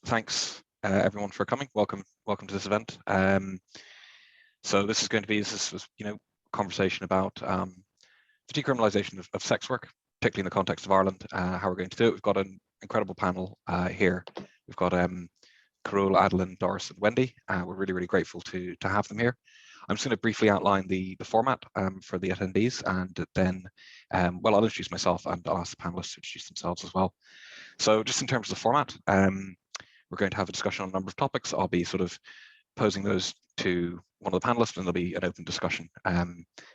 thanks everyone for coming. Welcome to this event. So this is going to be conversation about the decriminalisation of sex work, particularly in the context of Ireland. How we're going to do it. We've got an incredible panel here. We've got Cearbhall, Adeline, Doris, and Wendy. We're really grateful to have them here. I'm just going to briefly outline the format for the attendees, and then, well, I'll introduce myself and I'll ask the panelists to introduce themselves as well. So just in terms of the format, we're going to have a discussion on a number of topics. I'll be sort of posing those to one of the panelists, and there'll be an open discussion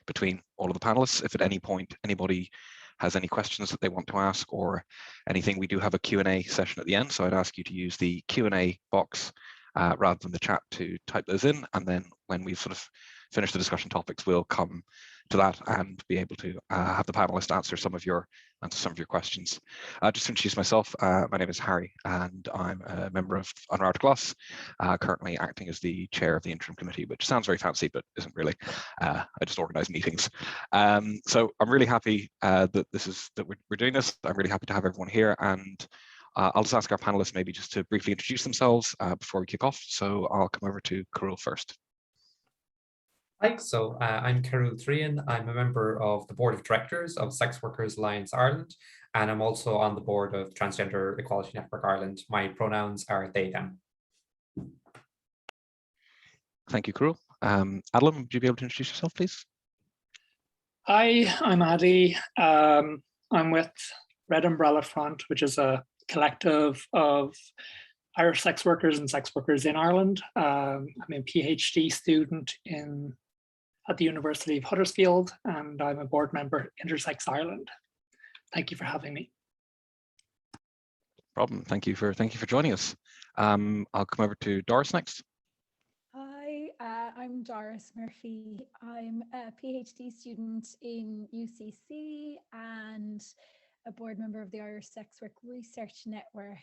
between all of the panelists. If at any point anybody has any questions that they want to ask or anything, we do have a Q&A session at the end, so I'd ask you to use the Q&A box rather than the chat to type those in, and then when we've sort of finished the discussion topics, we'll come to that and be able to have the panelists answer some of your questions. Just to introduce myself, my name is Harry and I'm a member of arg-gl, currently acting as the chair of the interim committee, which sounds very fancy but isn't really. I just organise meetings. So I'm really happy that we're doing this. I'm really happy to have everyone here, and I'll just ask our panelists maybe just to briefly introduce themselves before we kick off. So I'll come over to Cearbhall first. Hi, so I'm Turraion. I'm a member of the board of directors of Sex Workers Alliance Ireland, and I'm also on the board of Transgender Equality Network Ireland. My pronouns are they, them. Thank you, Cearbhall. Adeline, would you be able to introduce yourself, please? Hi, I'm Adi. I'm with Red Umbrella Front, which is a collective of Irish sex workers and sex workers in Ireland. I'm a PhD student at the University of Huddersfield, and I'm a board member at Intersex Ireland. Thank you for having me. No problem. Thank you for joining us. I'll come over to Doris next. Hi, I'm Doris Murphy. I'm a PhD student in UCC and a board member of the Irish Sex Work Research Network,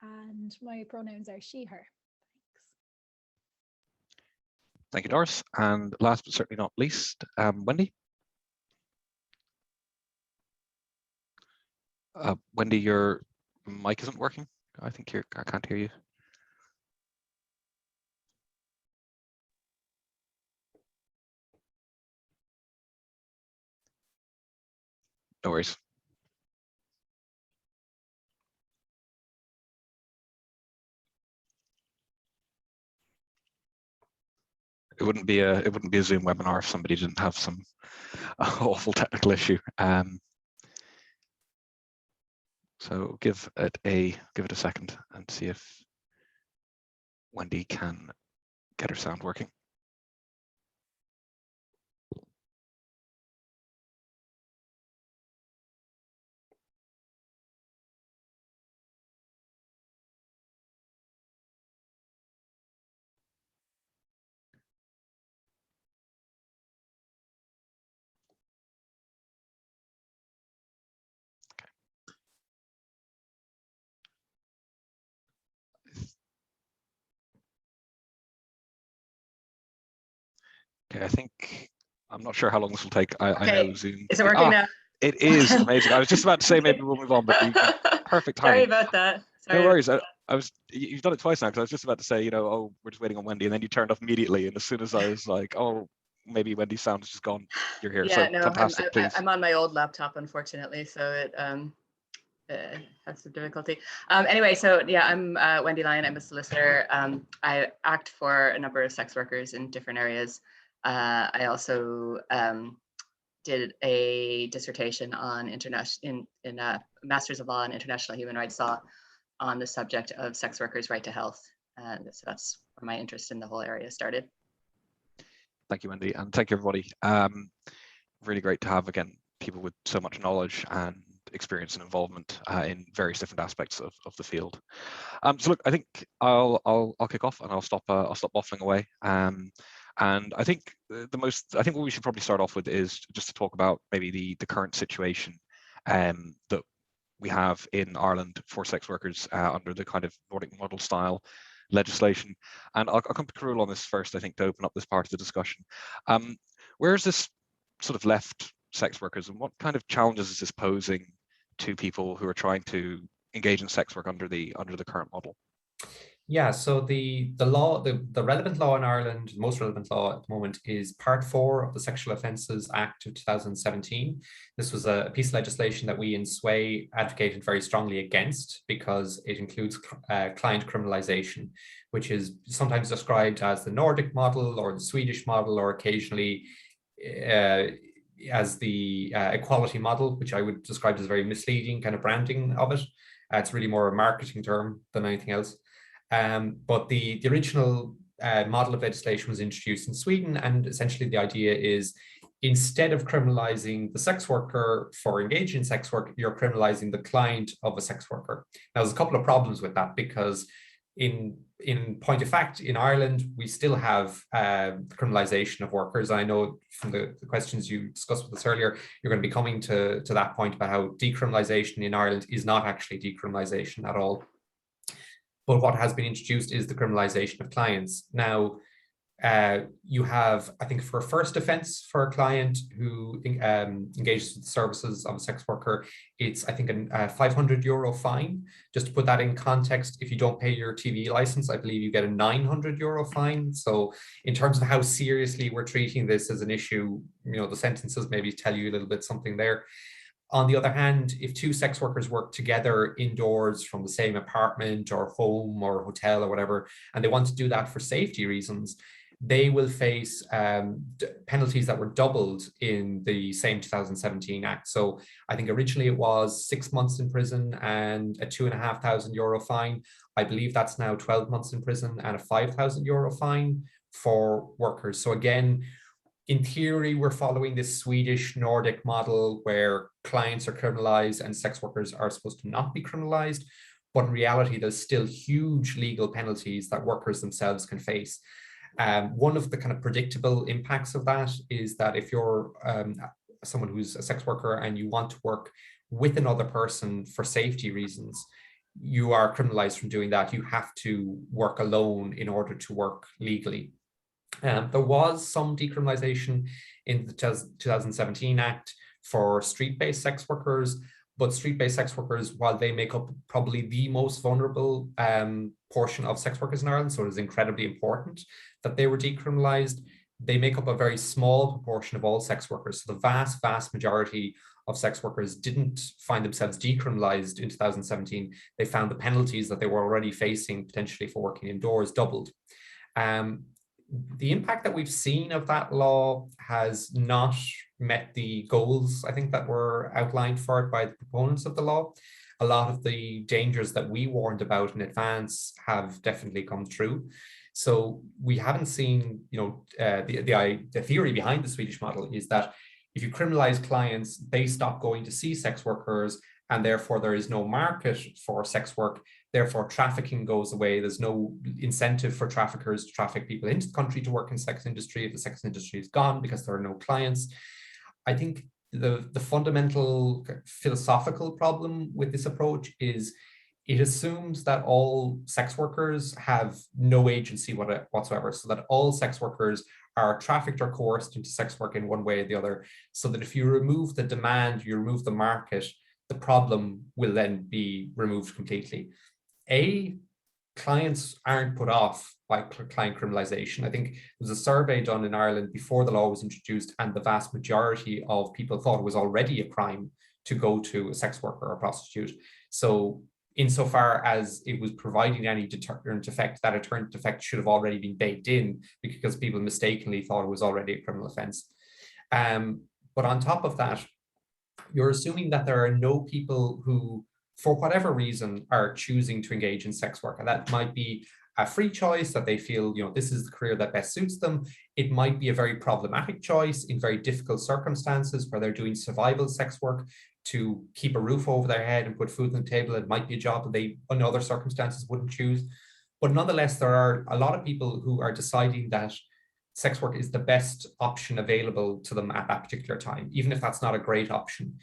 and my pronouns are she, her. Thank you, Doris. And last but certainly not least, Wendy. Wendy, your mic isn't working. I think I can't hear you. No worries. It wouldn't be a Zoom webinar if somebody didn't have some awful technical issue. So give it a second and see if Wendy can get her sound working. Okay, I think, I'm not sure how long this will take. I know Zoom. Is it working now? It is amazing. I was just about to say maybe we'll move on, but perfect timing. Sorry about that. No worries. You've done it twice now, because I was just about to say, oh, we're just waiting on Wendy, and then you turned off immediately. And as soon as I was like, oh, maybe Wendy's sound is just gone, you're here. Yeah, so no, fantastic, please. I'm on my old laptop, unfortunately, so it has some difficulty. Anyway, so yeah, I'm Wendy Lyon. I'm a solicitor. I act for a number of sex workers in different areas. I also did a dissertation on Masters of Law and International Human Rights Law on the subject of sex workers' right to health. And so that's where my interest in the whole area started. Thank you, Wendy, and thank you, everybody. Really great to have, again, people with so much knowledge and experience and involvement in various different aspects of the field. So look, I think I'll kick off and I'll stop waffling away. And I think what we should probably start off with is just to talk about maybe the current situation that we have in Ireland for sex workers under the kind of Nordic model style legislation. And I'll come to Cearbhall on this first, I think, to open up this part of the discussion. Where is this sort of left sex workers, and what kind of challenges is this posing to people who are trying to engage in sex work under the current model? Yeah, so the law, the relevant law in Ireland, the most relevant law at the moment is Part 4 of the Sexual Offences Act of 2017. This was a piece of legislation that we in SWAY advocated very strongly against because it includes client criminalisation, which is sometimes described as the Nordic model or the Swedish model, or occasionally as the equality model, which I would describe as very misleading kind of branding of it. It's really more a marketing term than anything else. But the original model of legislation was introduced in Sweden, and essentially the idea is instead of criminalizing the sex worker for engaging in sex work, you're criminalizing the client of a sex worker. Now, there's a couple of problems with that, because in point of fact, in Ireland, we still have criminalization of workers. I know from the questions you discussed with us earlier, you're going to be coming to that point about how decriminalization in Ireland is not actually decriminalization at all. But what has been introduced is the criminalization of clients. Now, you have, I think, for a first offence for a client who engages with the services of a sex worker, it's, I think, a €500 fine. Just to put that in context, if you don't pay your TV license, I believe you get a €900 fine. So in terms of how seriously we're treating this as an issue, the sentences maybe tell you a little bit something there. On the other hand, if two sex workers work together indoors from the same apartment or home or hotel or whatever, and they want to do that for safety reasons, they will face penalties that were doubled in the same 2017 Act. So I think originally it was 6 months in prison and a €2,500 fine. I believe that's now 12 months in prison and a €5,000 fine for workers. So again, in theory, we're following this Swedish Nordic model where clients are criminalized and sex workers are supposed to not be criminalized. But in reality, there's still huge legal penalties that workers themselves can face. One of the kind of predictable impacts of that is that if you're someone who's a sex worker and you want to work with another person for safety reasons, you are criminalized from doing that. You have to work alone in order to work legally. There was some decriminalization in the 2017 Act for street-based sex workers, but street-based sex workers, while they make up probably the most vulnerable portion of sex workers in Ireland, so it is incredibly important that they were decriminalized, they make up a very small proportion of all sex workers. So the vast, vast majority of sex workers didn't find themselves decriminalized in 2017. They found the penalties that they were already facing potentially for working indoors doubled. The impact that we've seen of that law has not met the goals, I think, that were outlined for it by the proponents of the law. A lot of the dangers that we warned about in advance have definitely come true. So we haven't seen, the theory behind the Swedish model is that if you criminalize clients, they stop going to see sex workers, and therefore there is no market for sex work. Therefore, trafficking goes away. There's no incentive for traffickers to traffic people into the country to work in the sex industry if the sex industry is gone because there are no clients. I think the fundamental philosophical problem with this approach is it assumes that all sex workers have no agency whatsoever, so that all sex workers are trafficked or coerced into sex work in one way or the other, so that if you remove the demand, you remove the market, the problem will then be removed completely. Clients aren't put off by client criminalization. I think there was a survey done in Ireland before the law was introduced, and the vast majority of people thought it was already a crime to go to a sex worker or a prostitute. So insofar as it was providing any deterrent effect, that deterrent effect should have already been baked in because people mistakenly thought it was already a criminal offense. But on top of that, you're assuming that there are no people who, for whatever reason, are choosing to engage in sex work. And that might be a free choice that they feel, this is the career that best suits them. It might be a very problematic choice in very difficult circumstances where they're doing survival sex work to keep a roof over their head and put food on the table. It might be a job that they, in other circumstances, wouldn't choose. But nonetheless, there are a lot of people who are deciding that sex work is the best option available to them at that particular time, even if that's not a great option.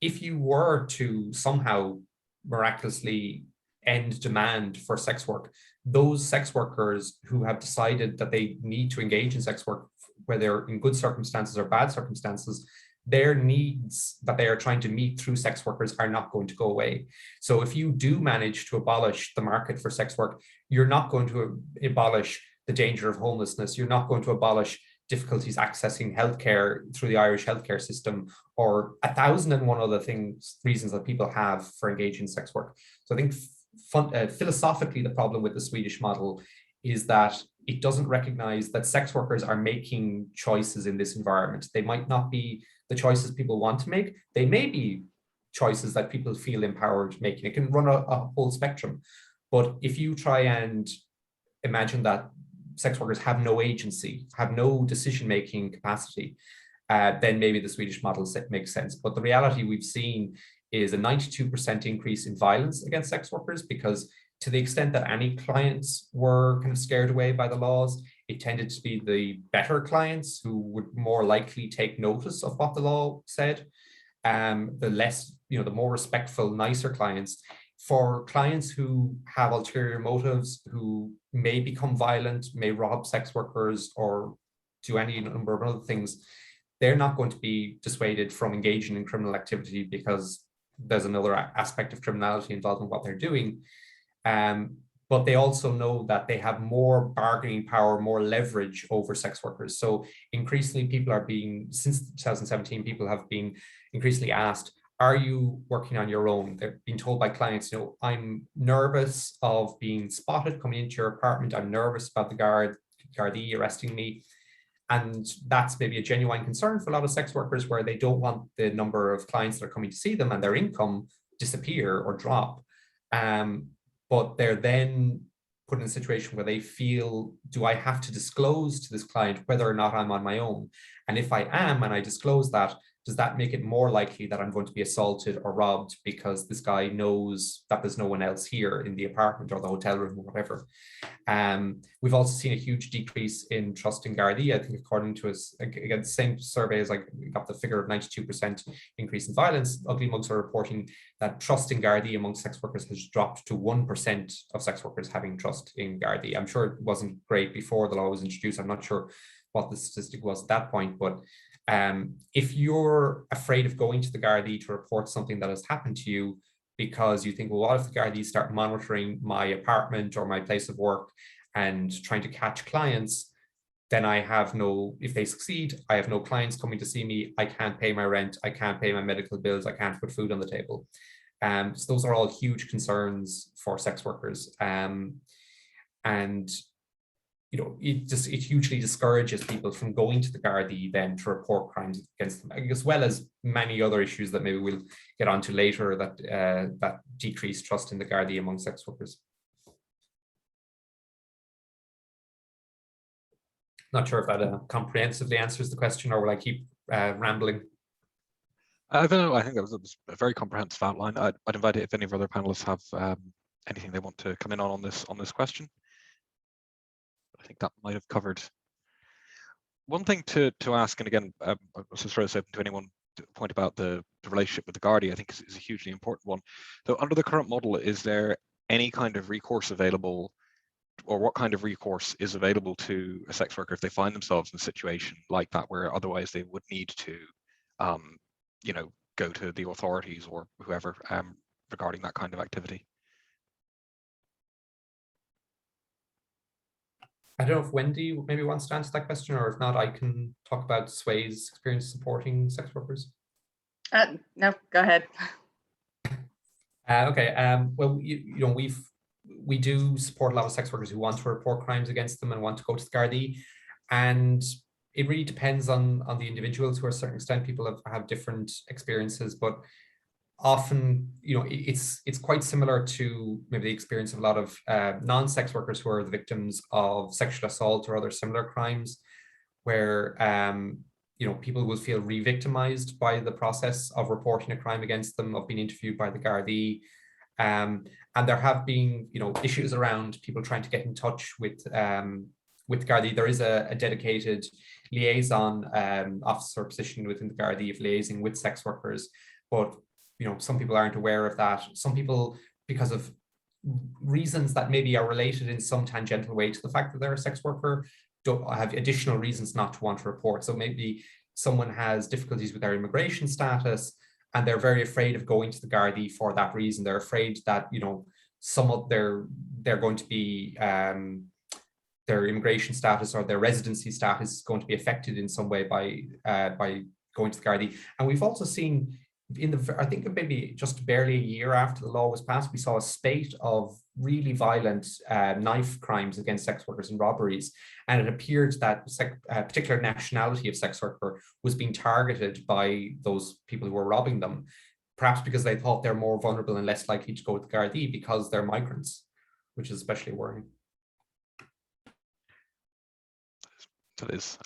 If you were to somehow miraculously end demand for sex work, those sex workers who have decided that they need to engage in sex work, whether in good circumstances or bad circumstances, their needs that they are trying to meet through sex workers are not going to go away. So if you do manage to abolish the market for sex work, you're not going to abolish the danger of homelessness. You're not going to abolish difficulties accessing healthcare through the Irish healthcare system, or 1,001 other reasons that people have for engaging in sex work. So I think philosophically, the problem with the Swedish model is that it doesn't recognize that sex workers are making choices in this environment. They might not be the choices people want to make. They may be choices that people feel empowered making. It can run a whole spectrum. But if you try and imagine that sex workers have no agency, have no decision-making capacity, then maybe the Swedish model makes sense. But the reality we've seen is a 92% increase in violence against sex workers, because to the extent that any clients were kind of scared away by the laws, it tended to be the better clients who would more likely take notice of what the law said. The less, the more respectful, nicer clients. For clients who have ulterior motives, who may become violent, may rob sex workers or do any number of other things, they're not going to be dissuaded from engaging in criminal activity because there's another aspect of criminality involved in what they're doing. But they also know that they have more bargaining power, more leverage over sex workers. So increasingly people are since 2017, people have been increasingly asked, are you working on your own? They're being told by clients, I'm nervous of being spotted coming into your apartment. I'm nervous about the Gardaí arresting me. And that's maybe a genuine concern for a lot of sex workers, where they don't want the number of clients that are coming to see them and their income disappear or drop. But they're then put in a situation where they feel, do I have to disclose to this client whether or not I'm on my own? And if I am, and I disclose that, does that make it more likely that I'm going to be assaulted or robbed because this guy knows that there's no one else here in the apartment or the hotel room or whatever? We've also seen a huge decrease in trust in Gardaí. I think according to us, again, the same survey as we got the figure of 92% increase in violence. Ugly Mugs are reporting that trust in Gardaí among sex workers has dropped to 1% of sex workers having trust in Gardaí. I'm sure it wasn't great before the law was introduced. I'm not sure what the statistic was at that point, but if you're afraid of going to the Gardaí to report something that has happened to you because you think, well, what if the Gardaí start monitoring my apartment or my place of work and trying to catch clients, then if they succeed, I have no clients coming to see me. I can't pay my rent. I can't pay my medical bills. I can't put food on the table. So those are all huge concerns for sex workers. And it hugely discourages people from going to the Gardaí then to report crimes against them, as well as many other issues that maybe we'll get onto later that decrease trust in the Gardaí among sex workers. Not sure if that comprehensively answers the question, or will I keep rambling? I don't know. I think that was a very comprehensive outline. I'd invite it if any of our other panelists have anything they want to come in on this question. I think that might have covered. One thing to ask, and again, I was just throw this open to anyone, to point about the relationship with the Gardaí, I think is a hugely important one. So under the current model, is there any kind of recourse available, or what kind of recourse is available to a sex worker if they find themselves in a situation like that, where otherwise they would need to, go to the authorities or whoever regarding that kind of activity? I don't know if Wendy maybe wants to answer that question, or if not, I can talk about Sway's experience supporting sex workers. No, go ahead. Okay. Well, we do support a lot of sex workers who want to report crimes against them and want to go to the Gardaí, and it really depends on the individuals. To a certain extent, people have different experiences, but often, it's quite similar to maybe the experience of a lot of non-sex workers who are the victims of sexual assault or other similar crimes, where people will feel re-victimized by the process of reporting a crime against them, of being interviewed by the Gardaí. And there have been, issues around people trying to get in touch with Gardaí. There is a dedicated liaison officer position within the Gardaí of liaising with sex workers, but some people aren't aware of that. Some people, because of reasons that maybe are related in some tangential way to the fact that they're a sex worker, don't have additional reasons not to want to report. So maybe someone has difficulties with their immigration status, and they're very afraid of going to the Gardaí for that reason. They're afraid that, you know, some of they're going to be their immigration status or their residency status is going to be affected in some way by going to the Gardaí. And we've also seen in the, I think maybe just barely a year after the law was passed, we saw a spate of really violent knife crimes against sex workers and robberies. And it appeared that a particular nationality of sex worker was being targeted by those people who were robbing them, perhaps because they thought they're more vulnerable and less likely to go to the Gardaí because they're migrants, which is especially worrying. That is.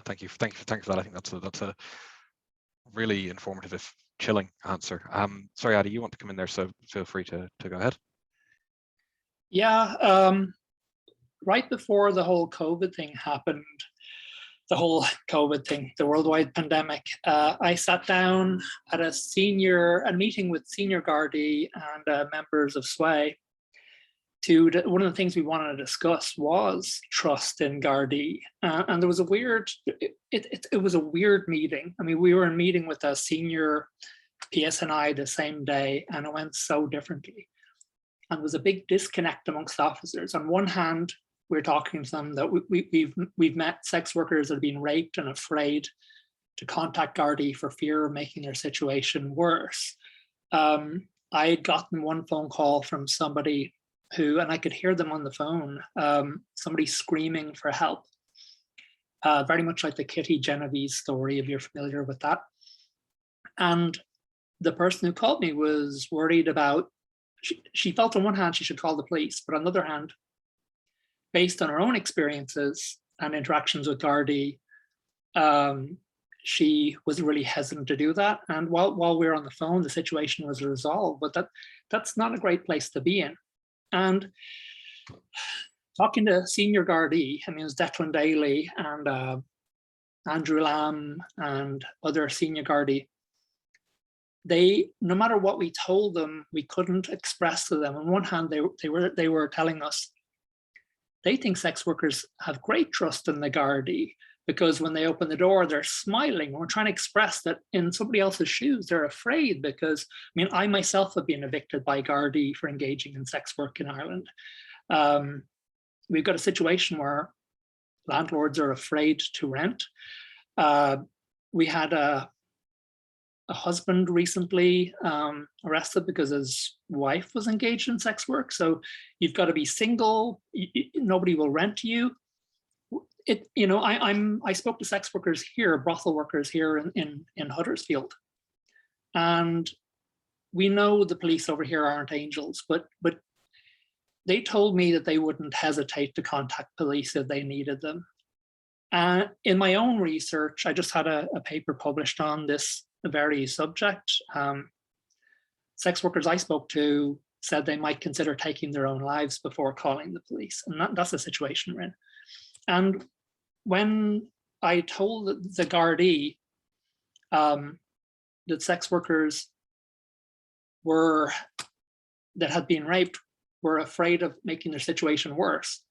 Thank you for that. I think that's a really informative, if chilling, answer. Sorry, Adi, you want to come in there, so feel free to go ahead. Yeah, right before the whole COVID thing happened, the worldwide pandemic, I sat down at a meeting with senior Gardaí and members of SWAY. One of the things we wanted to discuss was trust in Gardaí, and there was a weird, it was a weird meeting. I mean, we were in a meeting with a senior PSNI the same day, and it went so differently. And there was a big disconnect amongst officers. On one hand, we're talking to them that we've met sex workers that have been raped and afraid to contact Gardaí for fear of making their situation worse. I had gotten one phone call from somebody who, and I could hear them on the phone, somebody screaming for help. Very much like the Kitty Genovese story, if you're familiar with that. And the person who called me was worried about, she felt on one hand she should call the police, but on the other hand, based on her own experiences and interactions with Gardaí, she was really hesitant to do that. And while we were on the phone, the situation was resolved, but that's not a great place to be in. And talking to senior Gardaí, I mean, it was Declan Daly and Andrew Lamb and other senior Gardaí, they, no matter what we told them, we couldn't express to them. On one hand, they were telling us they think sex workers have great trust in the Gardaí because when they open the door, they're smiling. We're trying to express that in somebody else's shoes, they're afraid because, I mean, I myself have been evicted by Gardaí for engaging in sex work in Ireland. We've got a situation where landlords are afraid to rent. We had a husband recently arrested because his wife was engaged in sex work. So you've got to be single. Nobody will rent you. I spoke to sex workers here, brothel workers here in Huddersfield, and we know the police over here aren't angels, but they told me that they wouldn't hesitate to contact police if they needed them. In my own research, I just had a paper published on this very subject. Sex workers I spoke to said they might consider taking their own lives before calling the police, and that's the situation we're in. And when I told the Gardaí that sex workers that had been raped were afraid of making their situation worse,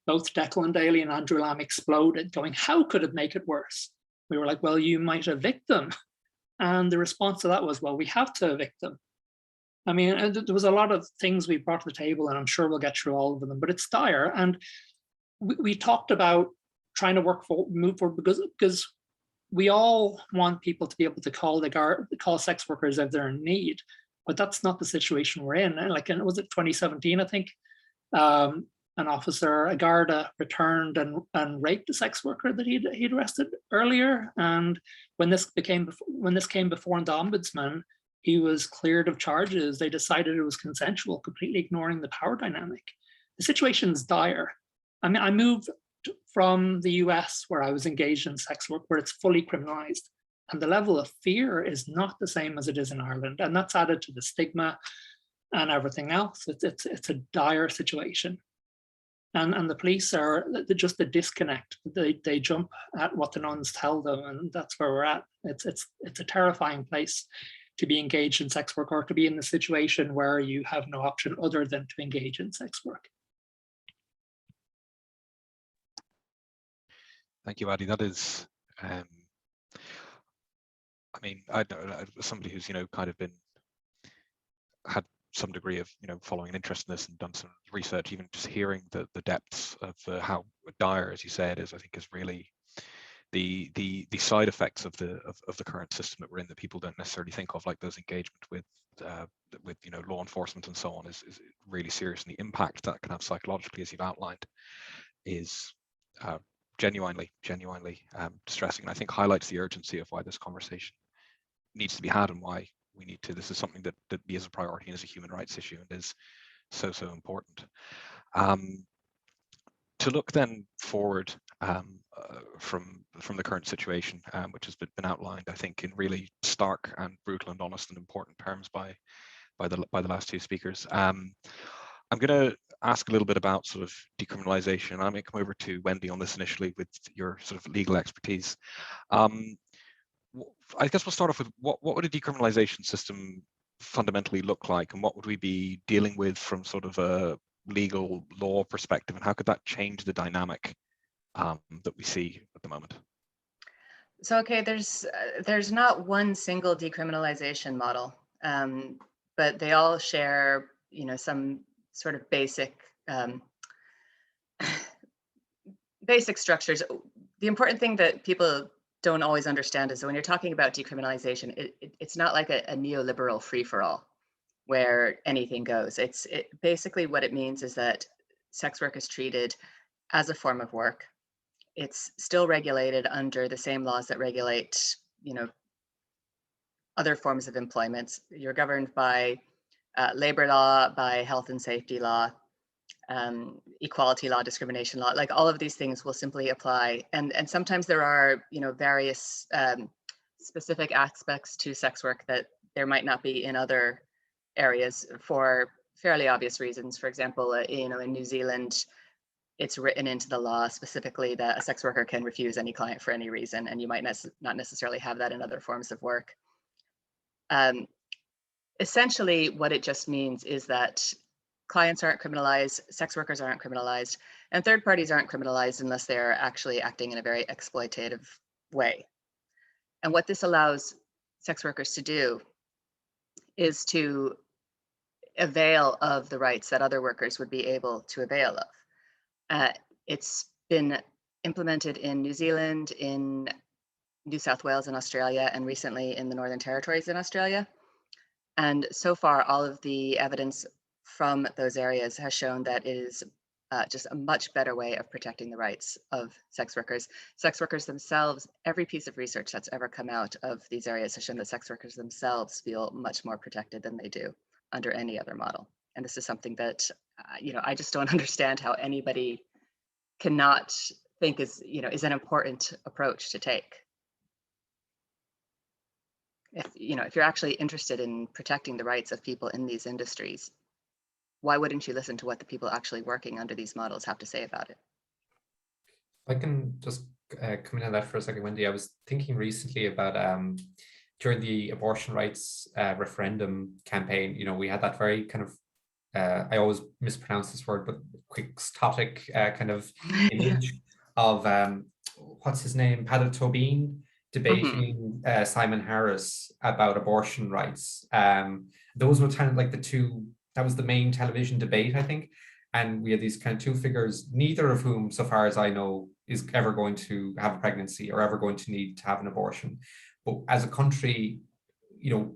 both Declan Daly and Andrew Lamb exploded, going, how could it make it worse? We were like, well, you might evict them. And the response to that was, well, we have to evict them. I mean, there was a lot of things we brought to the table, and I'm sure we'll get through all of them, but it's dire. And we talked about trying to move forward because we all want people to be able to call sex workers if they're in need, but that's not the situation we're in. And like, was it 2017, I think, an officer, a Garda, returned and raped a sex worker that he'd arrested earlier. And when this came before the ombudsman, he was cleared of charges. They decided it was consensual, completely ignoring the power dynamic. The situation's dire. I mean, I moved from the US where I was engaged in sex work, where it's fully criminalized. And the level of fear is not the same as it is in Ireland. And that's added to the stigma and everything else. It's a dire situation. And the police are just the disconnect. They jump at what the nuns tell them, and that's where we're at. It's a terrifying place to be engaged in sex work, or to be in the situation where you have no option other than to engage in sex work. Thank you, Adi. That is I mean, I don't know, as somebody who's, kind of had some degree of, following an interest in this and done some research, even just hearing the depths of how dire, as you say, it is, I think is really the side effects of the current system that we're in, that people don't necessarily think of, like those engagement with law enforcement and so on, is really serious, and the impact that can have psychologically, as you've outlined, is genuinely distressing, and I think highlights the urgency of why this conversation needs to be had, and why we need to. This is something that is a priority and is a human rights issue, and is so important. To look then forward from the current situation, which has been outlined, I think, in really stark and brutal and honest and important terms by the last two speakers. I'm going to ask a little bit about sort of decriminalization. I may come over to Wendy on this initially with your sort of legal expertise. I guess we'll start off with what would a decriminalization system fundamentally look like, and what would we be dealing with from sort of a legal law perspective, and how could that change the dynamic that we see at the moment? So, okay, there's not one single decriminalization model, but they all share, some sort of basic structures. The important thing that people don't always understand is that when you're talking about decriminalization, it's not like a neoliberal free-for-all where anything goes. Basically what it means is that sex work is treated as a form of work. It's still regulated under the same laws that regulate, other forms of employment. You're governed by labor law, by health and safety law, equality law, discrimination law. Like all of these things will simply apply. And sometimes there are, various specific aspects to sex work that there might not be in other areas for fairly obvious reasons. For example, in New Zealand, it's written into the law specifically that a sex worker can refuse any client for any reason, and you might not necessarily have that in other forms of work. Essentially, what it just means is that clients aren't criminalized, sex workers aren't criminalized, and third parties aren't criminalized unless they're actually acting in a very exploitative way. And what this allows sex workers to do is to avail of the rights that other workers would be able to avail of. It's been implemented in New Zealand, in New South Wales in Australia, and recently in the Northern Territories in Australia. And so far, all of the evidence from those areas has shown that it is just a much better way of protecting the rights of sex workers. Sex workers themselves, every piece of research that's ever come out of these areas has shown that sex workers themselves feel much more protected than they do under any other model. And this is something that, I just don't understand how anybody cannot think is an important approach to take. If you're actually interested in protecting the rights of people in these industries, why wouldn't you listen to what the people actually working under these models have to say about it? I can just come in on that for a second, Wendy. I was thinking recently about during the abortion rights referendum campaign, we had that very kind of, I always mispronounce this word, but quixotic kind of image of, what's his name, Paddy Tobin debating Simon Harris about abortion rights. Those were kind of like that was the main television debate, I think. And we had these kind of two figures, neither of whom, so far as I know, is ever going to have a pregnancy or ever going to need to have an abortion. But as a country,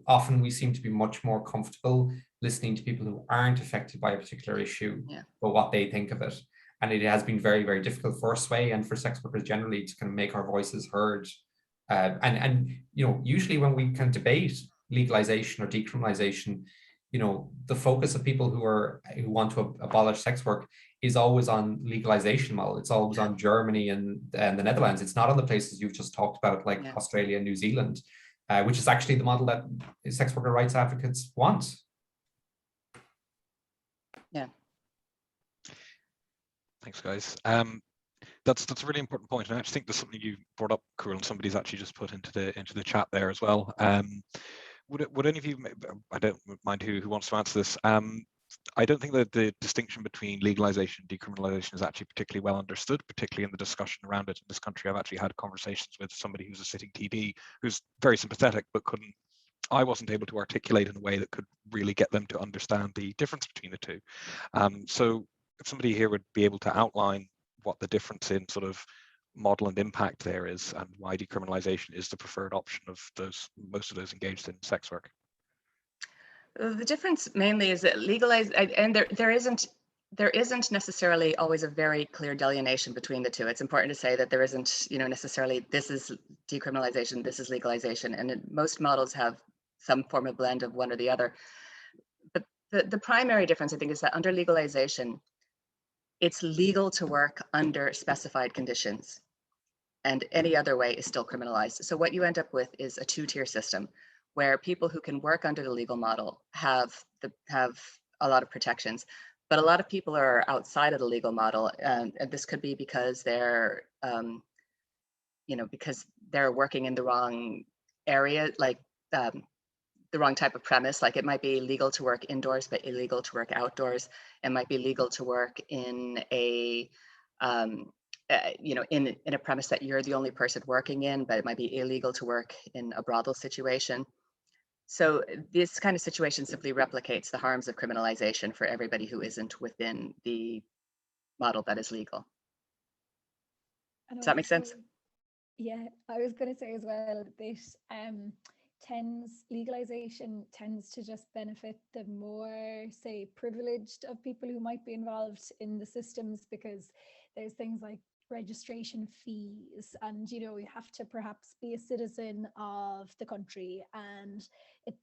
often we seem to be much more comfortable listening to people who aren't affected by a particular issue, but what they think of it. And it has been very, very difficult for Sway and for sex workers generally to kind of make our voices heard. And usually when we can debate legalization or decriminalization, the focus of people who want to abolish sex work is always on legalization model. It's always on Germany and the Netherlands. It's not on the places you've just talked about, like Australia and New Zealand, which is actually the model that sex worker rights advocates want. Yeah. Thanks, guys. That's a really important point, and I actually think there's something you brought up, Cool, and somebody's actually just put into the chat there as well. Would any of you, I don't mind who wants to answer this, I don't think that the distinction between legalization and decriminalization is actually particularly well understood, particularly in the discussion around it in this country. I've actually had conversations with somebody who's a sitting TD who's very sympathetic, but I wasn't able to articulate in a way that could really get them to understand the difference between the two. So if somebody here would be able to outline what the difference in sort of model and impact there is, and why decriminalization is the preferred option of most of those engaged in sex work. The difference mainly is that and there isn't necessarily always a very clear delineation between the two. It's important to say that there isn't, necessarily this is decriminalization, this is legalization, and most models have some form of blend of one or the other. But the primary difference, I think, is that under legalization, it's legal to work under specified conditions, and any other way is still criminalized. So what you end up with is a two-tier system, where people who can work under the legal model have a lot of protections, but a lot of people are outside of the legal model, and this could be because they're, because they're working in the wrong area, like the wrong type of premise. Like it might be legal to work indoors, but illegal to work outdoors. It might be legal to work in a in a premise that you're the only person working in, but it might be illegal to work in a brothel situation. So this kind of situation simply replicates the harms of criminalization for everybody who isn't within the model that is legal. Does that make sense? Yeah, I was going to say as well that legalization tends to just benefit the more, say, privileged of people who might be involved in the systems, because there's things like registration fees, and you have to perhaps be a citizen of the country, and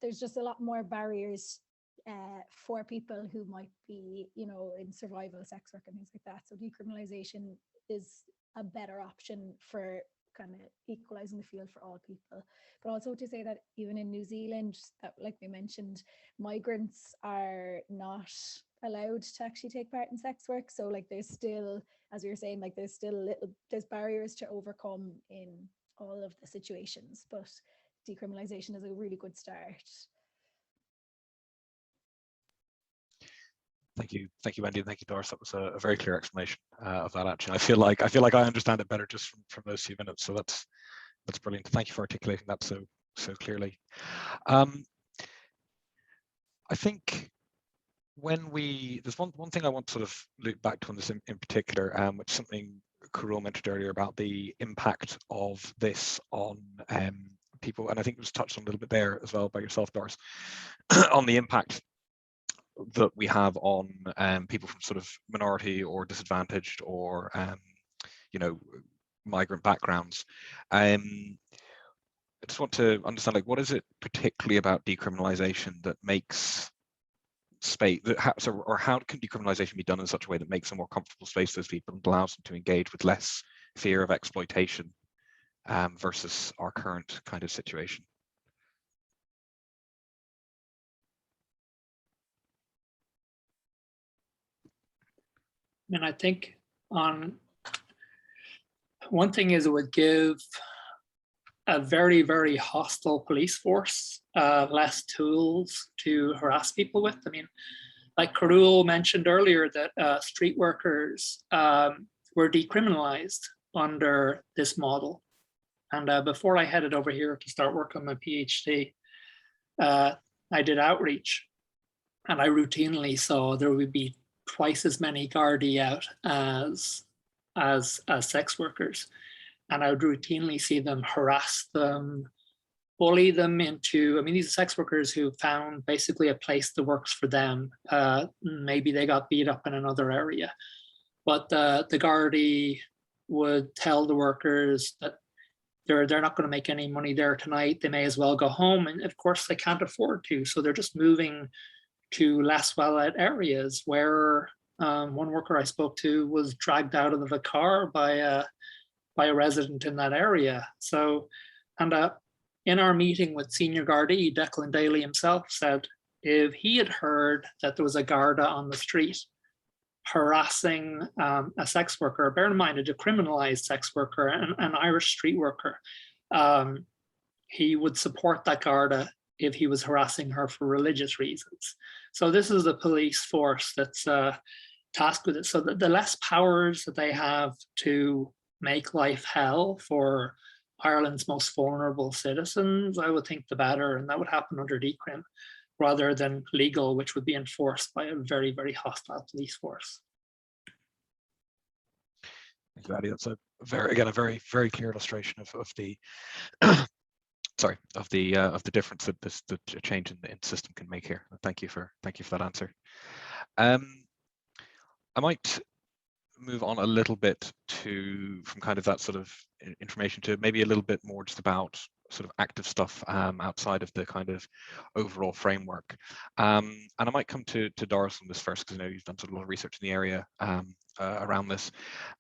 there's just a lot more barriers for people who might be in survival sex work and things like that. So decriminalization is a better option for kind of equalizing the field for all people. But also to say that even in New Zealand, that, like we mentioned, migrants are not allowed to actually take part in sex work. So like there's still, as we were saying, like there's barriers to overcome in all of the situations, but decriminalization is a really good start. Thank you, Wendy, and thank you, Doris. That was a very clear explanation of that. Actually, I feel like I understand it better just from those few minutes. So that's brilliant. Thank you for articulating that so clearly. I think there's one thing I want to sort of loop back to on this in particular, which is something Carol mentioned earlier about the impact of this on people, and I think it was touched on a little bit there as well by yourself, Doris, on the impact that we have on people from sort of minority or disadvantaged or migrant backgrounds. I just want to understand, like, what is it particularly about decriminalization that makes space or how can decriminalization be done in such a way that makes a more comfortable space for those people and allows them to engage with less fear of exploitation versus our current kind of situation? And I think one thing is it would give a very, very hostile police force less tools to harass people with. I mean, like Carol mentioned earlier, that street workers were decriminalized under this model. And before I headed over here to start work on my PhD, I did outreach, and I routinely saw there would be twice as many Gardaí out as sex workers, and I would routinely see them harass them, bully them into, I mean, these are sex workers who found basically a place that works for them. Maybe they got beat up in another area, but the Gardaí would tell the workers that they're not going to make any money there tonight. They may as well go home, and of course they can't afford to, so they're just moving to less well-lit areas. Where one worker I spoke to was dragged out of the car by a resident in that area. So, and in our meeting with Senior Gardaí, Declan Daly himself said if he had heard that there was a Garda on the street harassing a sex worker, bear in mind a decriminalized sex worker, an Irish street worker, he would support that Garda if he was harassing her for religious reasons. So this is the police force that's tasked with it. So the less powers that they have to make life hell for Ireland's most vulnerable citizens, I would think the better, and that would happen under decrim rather than legal, which would be enforced by a very, very hostile police force. Thank you, Addy. That's a very, very clear illustration of the sorry, of the difference that the change in the system can make here. Thank you for that answer. I might move on a little bit from kind of that sort of information to maybe a little bit more just about sort of active stuff outside of the kind of overall framework. And I might come to Doris on this first, because I know you've done sort of a lot of research in the area around this.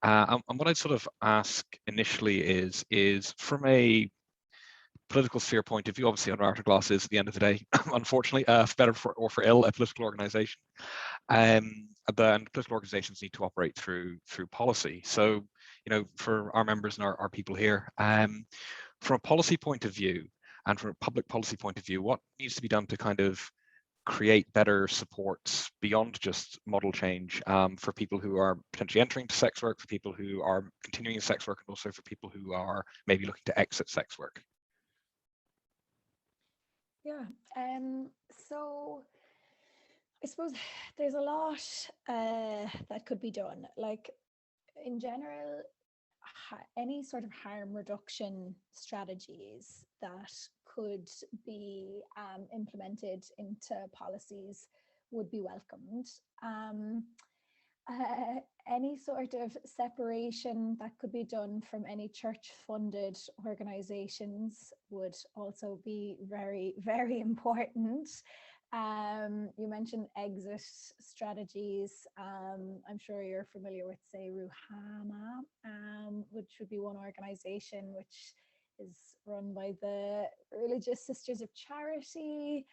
And what I'd sort of ask initially is from a political sphere point of view, obviously on arg-gl is at the end of the day, unfortunately, for better or for ill, a political organization. And political organizations need to operate through policy. So, you know, for our members and our people here, from a policy point of view and from a public policy point of view, what needs to be done to kind of create better supports beyond just model change for people who are potentially entering into sex work, for people who are continuing in sex work, and also for people who are maybe looking to exit sex work? Yeah, so I suppose there's a lot that could be done. Like in general, any sort of harm reduction strategies that could be implemented into policies would be welcomed. Any sort of separation that could be done from any church-funded organizations would also be very, very important. You mentioned exit strategies. I'm sure you're familiar with, say, Ruhama, which would be one organization which is run by the Religious Sisters of Charity.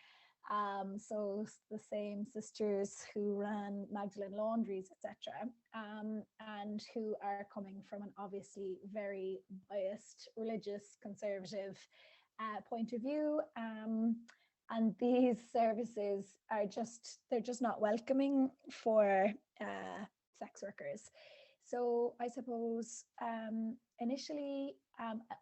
So the same sisters who ran Magdalene Laundries, etc., and who are coming from an obviously very biased, religious, conservative point of view. And these services are they're just not welcoming for sex workers. So I suppose initially,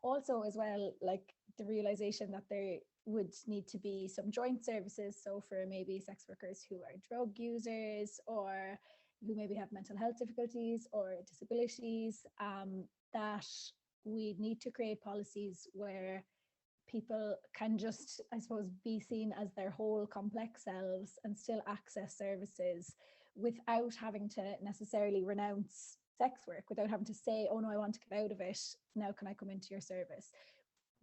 also as well, like the realization that there would need to be some joint services. So for maybe sex workers who are drug users or who maybe have mental health difficulties or disabilities, that we need to create policies where people can just, I suppose, be seen as their whole complex selves and still access services without having to necessarily renounce sex work, without having to say, oh no, I want to get out of it, now can I come into your service?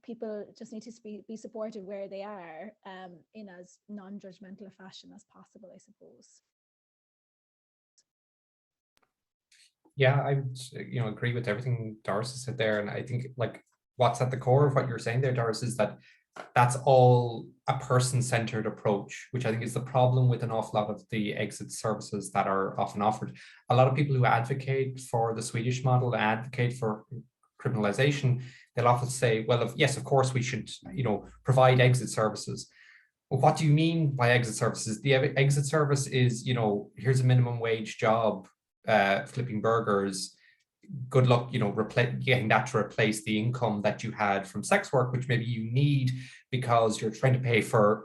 People just need to be supported where they are, in as non-judgmental a fashion as possible, I suppose. Yeah, I would, agree with everything Doris has said there, and I think like what's at the core of what you're saying there, Doris, is that that's all a person-centered approach, which I think is the problem with an awful lot of the exit services that are often offered. A lot of people who advocate for the Swedish model, advocate for criminalization, they'll often say, well, yes, of course we should, provide exit services. Well, what do you mean by exit services? The exit service is, here's a minimum wage job, flipping burgers. Good luck, getting that to replace the income that you had from sex work, which maybe you need because you're trying to pay for,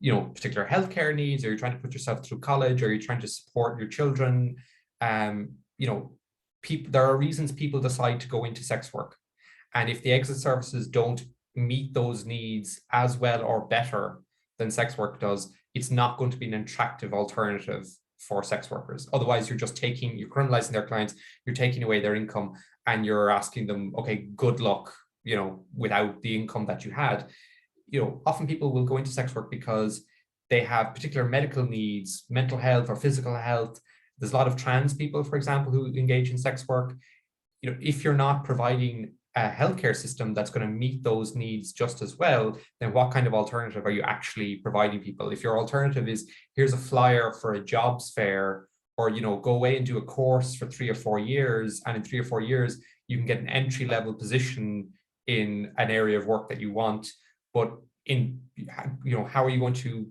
particular healthcare needs, or you're trying to put yourself through college, or you're trying to support your children. There are reasons people decide to go into sex work. And if the exit services don't meet those needs as well or better than sex work does, it's not going to be an attractive alternative for sex workers. Otherwise, you're criminalizing their clients, you're taking away their income, and you're asking them, okay, good luck, without the income that you had. Often people will go into sex work because they have particular medical needs, mental health or physical health. There's a lot of trans people, for example, who engage in sex work. If you're not providing a healthcare system that's going to meet those needs just as well, then what kind of alternative are you actually providing people? If your alternative is, here's a flyer for a jobs fair, or go away and do a course for 3 or 4 years, and in 3 or 4 years you can get an entry-level position in an area of work that you want, but how are you going to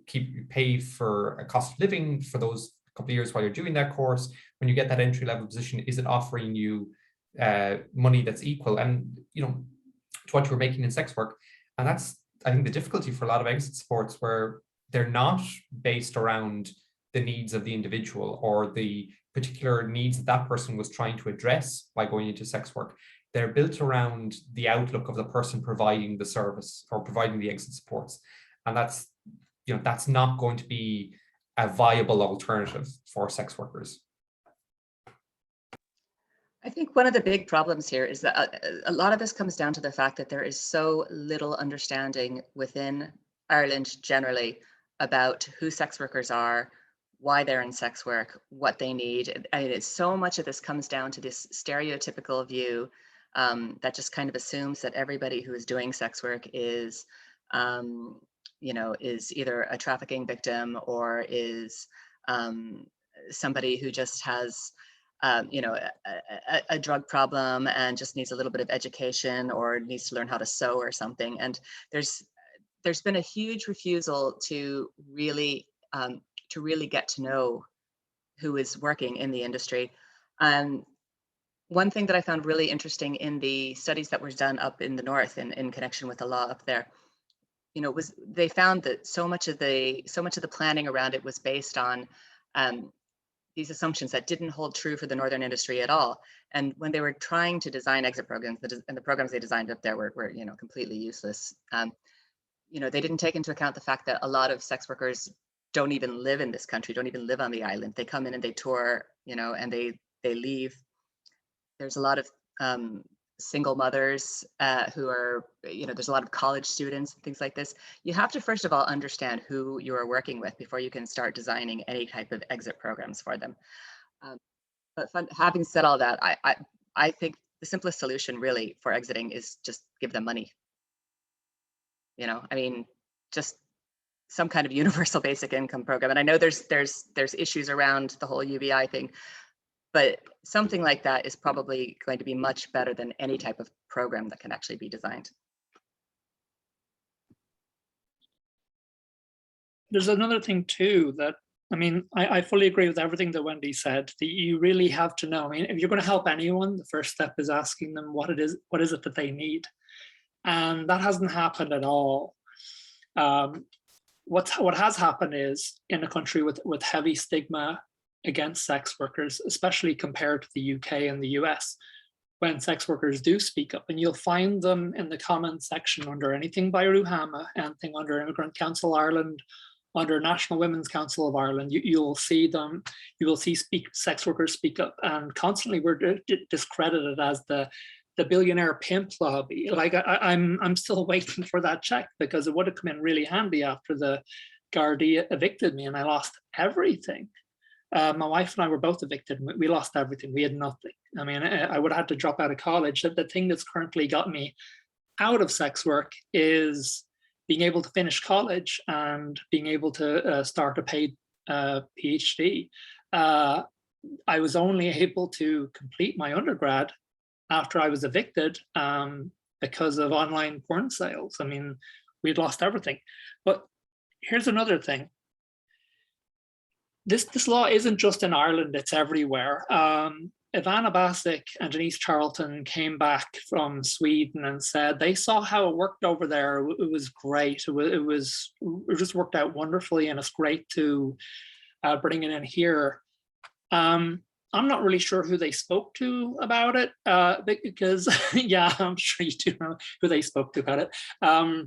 pay for a cost of living for those couple of years while you're doing that course? When you get that entry level position, is it offering you money that's equal and to what you're making in sex work? And that's, I think, the difficulty for a lot of exit supports, where they're not based around the needs of the individual or the particular needs that that person was trying to address by going into sex work. They're built around the outlook of the person providing the service or providing the exit supports. And that's, that's not going to be a viable alternative for sex workers. I think one of the big problems here is that a lot of this comes down to the fact that there is so little understanding within Ireland generally about who sex workers are, why they're in sex work, what they need. I mean, it's so much of this comes down to this stereotypical view that just kind of assumes that everybody who is doing sex work is, is either a trafficking victim or is somebody who just has a drug problem and just needs a little bit of education or needs to learn how to sew or something. And there's been a huge refusal to really get to know who is working in the industry. One thing that I found really interesting in the studies that were done up in the north in connection with the law up there, was they found that so much of the planning around it was based on these assumptions that didn't hold true for the northern industry at all. And when they were trying to design exit programs, and the programs they designed up there were completely useless. They didn't take into account the fact that a lot of sex workers don't even live in this country, don't even live on the island. They come in and they tour, and they leave. There's a lot of single mothers who are, there's a lot of college students, things like this. You have to, first of all, understand who you are working with before you can start designing any type of exit programs for them. But having said all that, I think the simplest solution really for exiting is just give them money. Just some kind of universal basic income program. And I know there's issues around the whole UBI thing, but something like that is probably going to be much better than any type of program that can actually be designed. There's another thing too that, I fully agree with everything that Wendy said, that you really have to know. If you're going to help anyone, the first step is asking them what is it that they need. And that hasn't happened at all. What has happened is, in a country with heavy stigma against sex workers, especially compared to the UK and the US, when sex workers do speak up, and you'll find them in the comments section under anything by Ruhama, anything under Immigrant Council Ireland, under National Women's Council of Ireland, you'll see them, you will see sex workers speak up, and constantly we're discredited as the billionaire pimp lobby. Like I'm still waiting for that check, because it would have come in really handy after the Gardaí evicted me and I lost everything. My wife and I were both evicted. We lost everything. We had nothing. I would have had to drop out of college. The thing that's currently got me out of sex work is being able to finish college and being able to start a paid PhD. I was only able to complete my undergrad after I was evicted because of online porn sales. We'd lost everything. But here's another thing. This law isn't just in Ireland, it's everywhere. Ivana Basic and Denise Charlton came back from Sweden and said they saw how it worked over there. It was great. It just worked out wonderfully, and it's great to bring it in here. I'm not really sure who they spoke to about it, because, yeah, I'm sure you do know who they spoke to about it.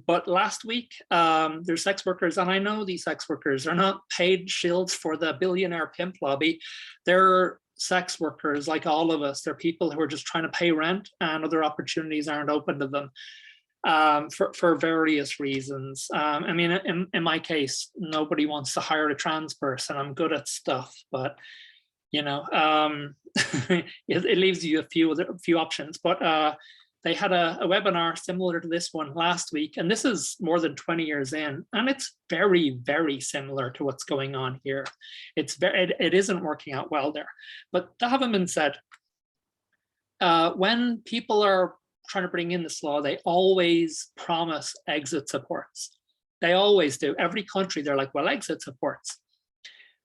But last week, there's sex workers, and I know these sex workers are not paid shills for the billionaire pimp lobby. They're sex workers like all of us. They're people who are just trying to pay rent, and other opportunities aren't open to them for various reasons. In my case, nobody wants to hire a trans person. I'm good at stuff, but it leaves you a few options. But they had a webinar similar to this one last week, and this is more than 20 years in, and it's very, very similar to what's going on here. It isn't working out well there. But that having been said, when people are trying to bring in this law, they always promise exit supports. They always do. Every country, they're like, well, exit supports.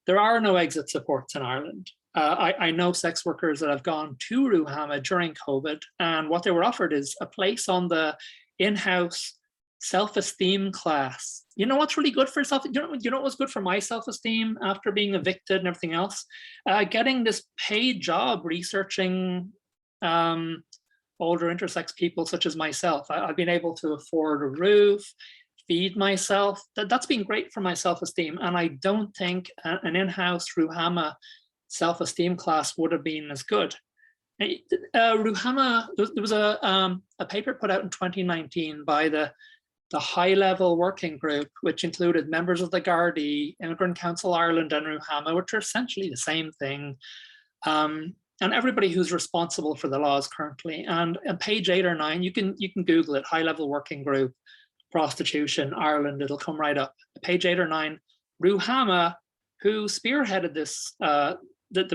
There are no exit supports in Ireland. I know sex workers that have gone to Ruhama during COVID, and what they were offered is a place on the in-house self-esteem class. You know what's really good for self? You know what was good for my self-esteem after being evicted and everything else? Getting this paid job researching older intersex people such as myself. I've been able to afford a roof, feed myself. That's been great for my self-esteem, and I don't think an in-house Ruhama self-esteem class would have been as good. Ruhama, there was a paper put out in 2019 by the high-level working group, which included members of the Gardaí, Immigrant Council Ireland, and Ruhama, which are essentially the same thing, and everybody who's responsible for the laws currently. And on page 8 or 9, you can Google it, high-level working group, prostitution, Ireland, it'll come right up. Page 8 or 9, Ruhama, who spearheaded this, the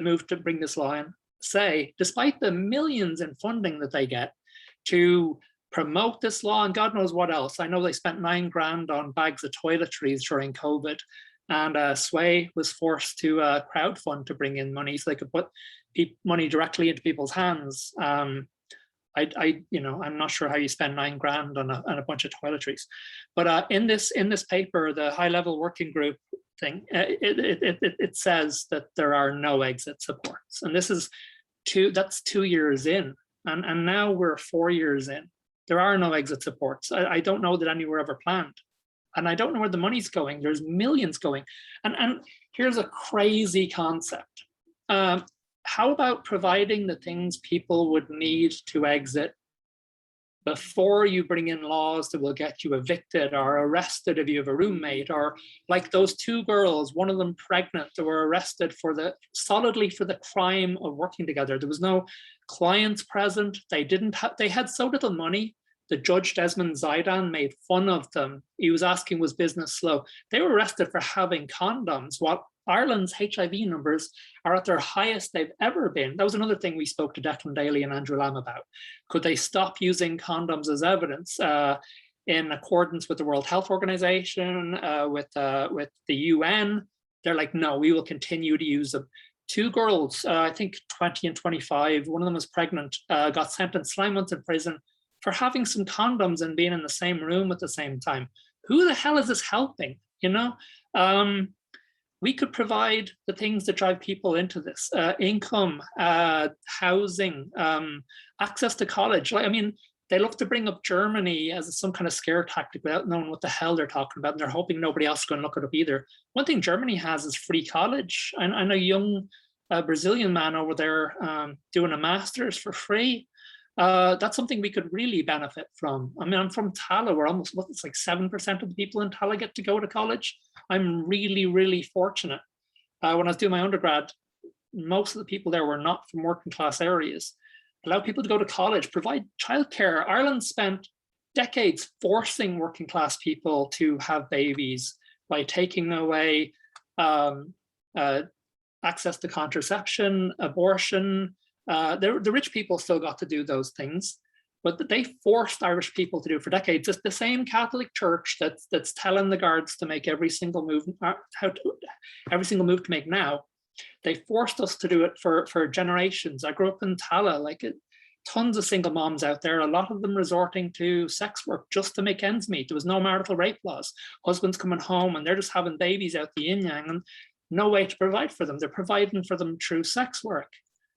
move to bring this law in, say, despite the millions in funding that they get to promote this law and God knows what else. I know they spent $9 grand on bags of toiletries during COVID, and Sway was forced to crowdfund to bring in money so they could put money directly into people's hands. I'm not sure how you spend $9 grand on a bunch of toiletries, but in this paper, the high-level working group thing, it says that there are no exit supports, and this is that's 2 years in, and now we're 4 years in. There are no exit supports. I don't know that any were ever planned, and I don't know where the money's going. There's millions going, and here's a crazy concept. How about providing the things people would need to exit before you bring in laws that will get you evicted or arrested if you have a roommate, or like those 2 girls, one of them pregnant, that were arrested solidly for the crime of working together. There was no clients present. They had so little money. The judge, Desmond Zaidan, made fun of them. He was asking, was business slow? They were arrested for having condoms, while Ireland's HIV numbers are at their highest they've ever been. That was another thing we spoke to Declan Daly and Andrew Lamb about. Could they stop using condoms as evidence in accordance with the World Health Organization, with the UN? They're like, no, we will continue to use them. 2 girls, I think 20 and 25, one of them was pregnant, got sentenced 9 months in prison for having some condoms and being in the same room at the same time. Who the hell is this helping? We could provide the things that drive people into this: income, housing, access to college. They love to bring up Germany as some kind of scare tactic without knowing what the hell they're talking about, and they're hoping nobody else is going to look it up either. One thing Germany has is free college. I know a young Brazilian man over there doing a master's for free. That's something we could really benefit from. I'm from Tala, where it's like 7% of the people in Tala get to go to college. I'm really, really fortunate. When I was doing my undergrad, most of the people there were not from working class areas. Allow people to go to college, provide childcare. Ireland spent decades forcing working class people to have babies by taking away access to contraception, abortion. The rich people still got to do those things, but they forced Irish people to do it for decades. It's the same Catholic Church that's telling the guards to make every single move to make now. They forced us to do it for generations. I grew up in Tala, tons of single moms out there, a lot of them resorting to sex work just to make ends meet. There was no marital rape laws. Husbands coming home and they're just having babies out the yin yang, and no way to provide for them. They're providing for them through sex work.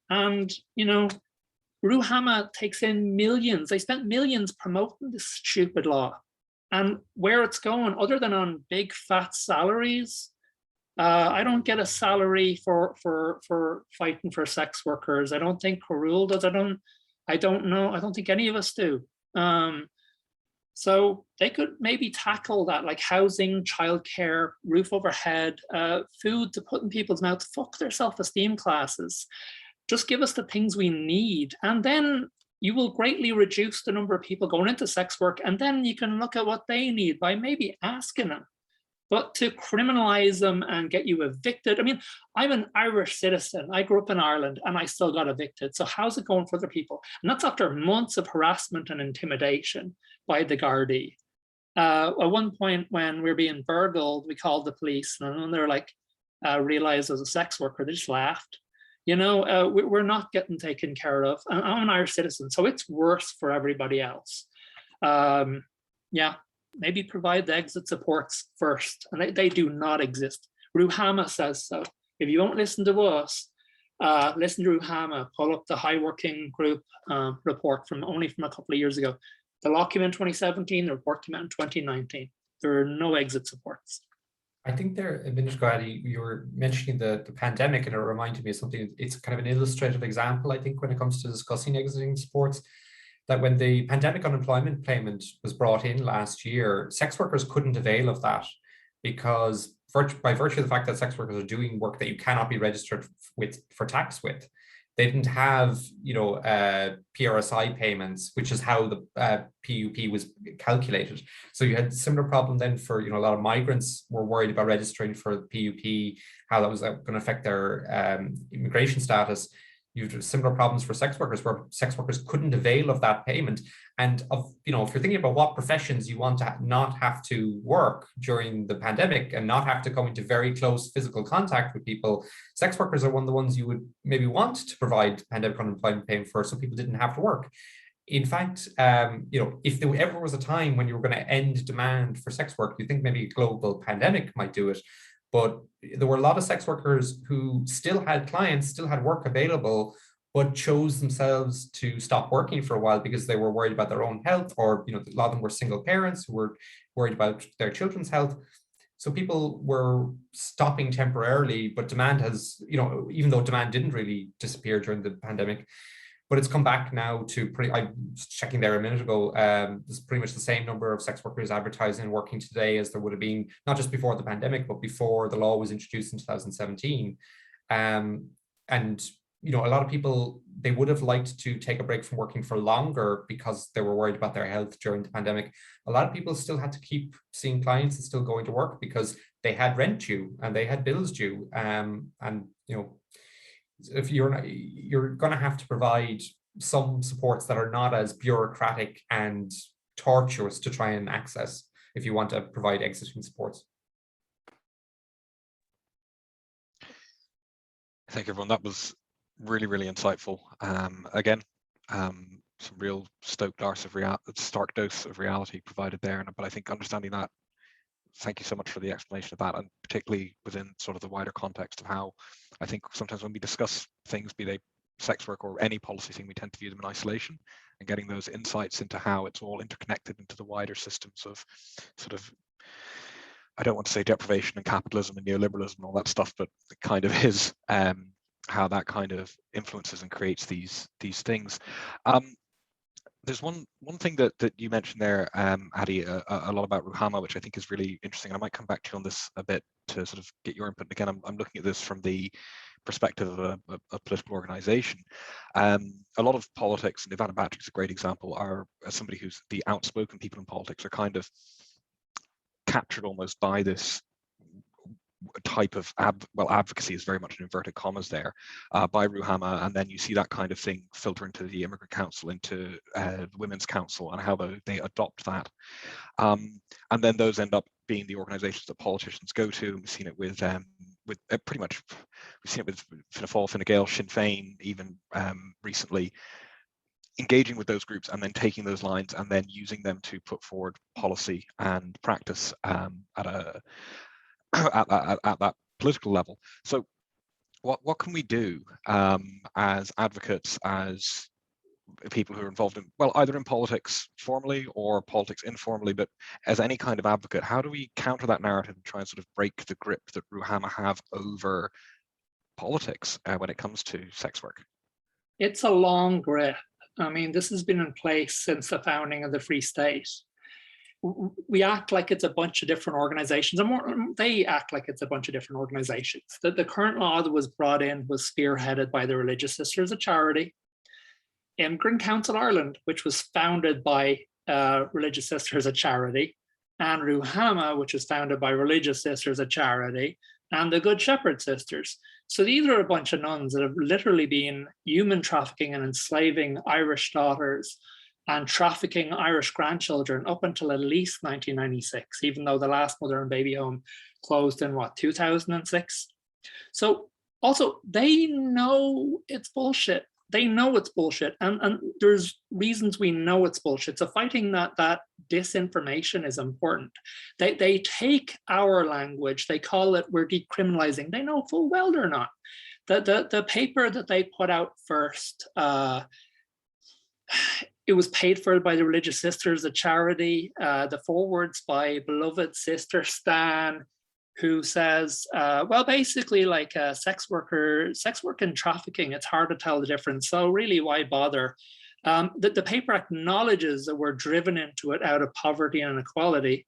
And, Ruhama takes in millions. They spent millions promoting this stupid law. And where it's going, other than on big fat salaries, I don't get a salary for fighting for sex workers. I don't think Carul does. I don't know. I don't think any of us do. So they could maybe tackle that, like housing, childcare, roof overhead, food to put in people's mouths. Fuck their self-esteem classes. Just give us the things we need, and then you will greatly reduce the number of people going into sex work, and then you can look at what they need by maybe asking them. But to criminalize them and get you evicted, I'm an Irish citizen. I grew up in Ireland and I still got evicted. So how's it going for other people? And that's after months of harassment and intimidation by the Gardaí. At one point when we were being burgled, we called the police, and when they were like, realized as a sex worker, they just laughed. You know, we're not getting taken care of. I'm an Irish citizen, so it's worse for everybody else. Yeah, maybe provide the exit supports first, and they do not exist. Ruhama says so. If you won't listen to us, listen to Ruhama, pull up the High Working Group report from a couple of years ago. The law came in 2017, the report came out in 2019. There are no exit supports. I think there, a minute ago, Adi, you were mentioning the pandemic, and it reminded me of something. It's kind of an illustrative example, I think, when it comes to discussing exiting supports, that when the pandemic unemployment payment was brought in last year, sex workers couldn't avail of that because by virtue of the fact that sex workers are doing work that you cannot be registered with for tax with, they didn't have, you know, PRSI payments, which is how the PUP was calculated. So you had a similar problem then for, you know, a lot of migrants were worried about registering for the PUP, how that was going to affect their immigration status. You have similar problems for sex workers, where sex workers couldn't avail of that payment. And of, you know, if you're thinking about what professions you want to not have to work during the pandemic and not have to come into very close physical contact with people, sex workers are one of the ones you would maybe want to provide pandemic unemployment payment for, so people didn't have to work. In fact, you know, if there ever was a time when you were going to end demand for sex work, you think maybe a global pandemic might do it. But there were a lot of sex workers who still had clients, still had work available, but chose themselves to stop working for a while because they were worried about their own health, or, you know, a lot of them were single parents who were worried about their children's health. So people were stopping temporarily, but demand has, you know, even though demand didn't really disappear during the pandemic, but it's come back now to I was checking there a minute ago, there's pretty much the same number of sex workers advertising and working today as there would have been, not just before the pandemic, but before the law was introduced in 2017. And, you know, a lot of people, they would have liked to take a break from working for longer because they were worried about their health during the pandemic. A lot of people still had to keep seeing clients and still going to work because they had rent due and they had bills due. And, you know, if you're going to have to provide some supports that are not as bureaucratic and tortuous to try and access if you want to provide exiting supports. Thank you, everyone. That was really, really insightful. Again, some real stark dose of reality provided there. But I think understanding that, thank you so much for the explanation of that, and particularly within sort of the wider context of how I think sometimes when we discuss things, be they sex work or any policy thing, we tend to view them in isolation, and getting those insights into how it's all interconnected into the wider systems of sort of, I don't want to say deprivation and capitalism and neoliberalism and all that stuff, but it kind of is how that kind of influences and creates these things. There's one thing that you mentioned there, Adi, a lot about Ruhama, which I think is really interesting. And I might come back to you on this a bit to sort of get your input. Again, I'm looking at this from the perspective of a political organization. A lot of politics, and Ivana Bacik's a great example, are as somebody who's the outspoken people in politics are kind of captured almost by this type of advocacy is very much in inverted commas there by Ruhama, and then you see that kind of thing filter into the Immigrant Council, into the Women's Council, and how they adopt that, and then those end up being the organizations that politicians go to. We've seen it with pretty much, we've seen it with Fianna Fáil, Fine Gael, Sinn Féin, even recently, engaging with those groups and then taking those lines and then using them to put forward policy and practice at that political level. So what can we do as advocates, as people who are involved in, well, either in politics formally or politics informally, but as any kind of advocate, how do we counter that narrative and try and sort of break the grip that Ruhama have over politics when it comes to sex work? It's a long grip. I mean, this has been in place since the founding of the Free State. We act like it's a bunch of different organizations, and they act like it's a bunch of different organizations. The current law that was brought in was spearheaded by the Religious Sisters, a charity. Immigrant Council Ireland, which was founded by Religious Sisters, a charity, and Ruhama, which was founded by Religious Sisters, a charity, and the Good Shepherd Sisters. So these are a bunch of nuns that have literally been human trafficking and enslaving Irish daughters and trafficking Irish grandchildren up until at least 1996, even though the last mother and baby home closed in what, 2006? So also, they know it's bullshit. They know it's bullshit, and there's reasons we know it's bullshit. So fighting that disinformation is important. They take our language, they call it, we're decriminalizing. They know full well they're not. The paper that they put out first, it was paid for by the Religious Sisters, a charity. The forwards by beloved sister Stan, who says, well, basically, like sex work and trafficking, it's hard to tell the difference. So really, why bother? The paper acknowledges that we're driven into it out of poverty and inequality,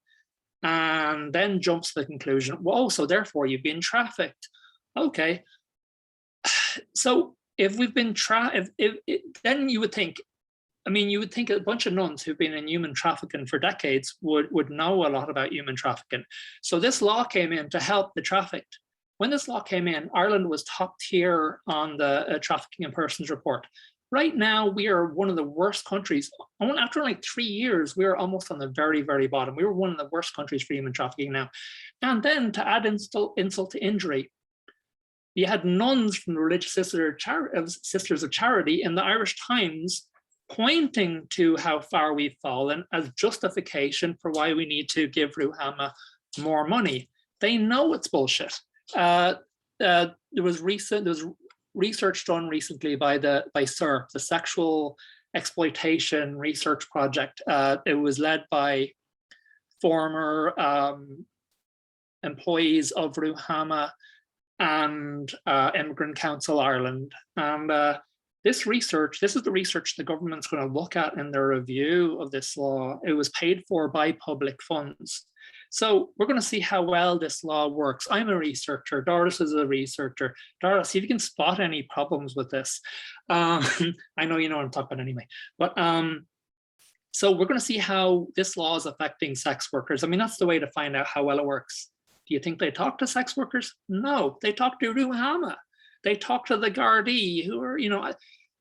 and then jumps to the conclusion, whoa, so therefore you've been trafficked. Okay. So if we've been then you would think, I mean, you would think a bunch of nuns who've been in human trafficking for decades would know a lot about human trafficking. So this law came in to help the trafficked. When this law came in, Ireland was top tier on the Trafficking in Persons report. Right now, we are one of the worst countries. After like 3 years, we are almost on the very, very bottom. We were one of the worst countries for human trafficking now. And then to add insult to injury, you had nuns from the Religious Sisters of Charity in the Irish Times pointing to how far we've fallen as justification for why we need to give Ruhama more money. They know it's bullshit. There was research done recently by CERP, the Sexual Exploitation Research Project. It was led by former employees of Ruhama and Immigrant Council Ireland. And this is the research the government's going to look at in their review of this law. It was paid for by public funds. So we're going to see how well this law works. I'm a researcher. Doris is a researcher. Doris, see if you can spot any problems with this. I know you know what I'm talking about anyway. But so we're going to see how this law is affecting sex workers. I mean, that's the way to find out how well it works. Do you think they talk to sex workers? No, they talk to Ruhama. They talk to the Gardaí, who are,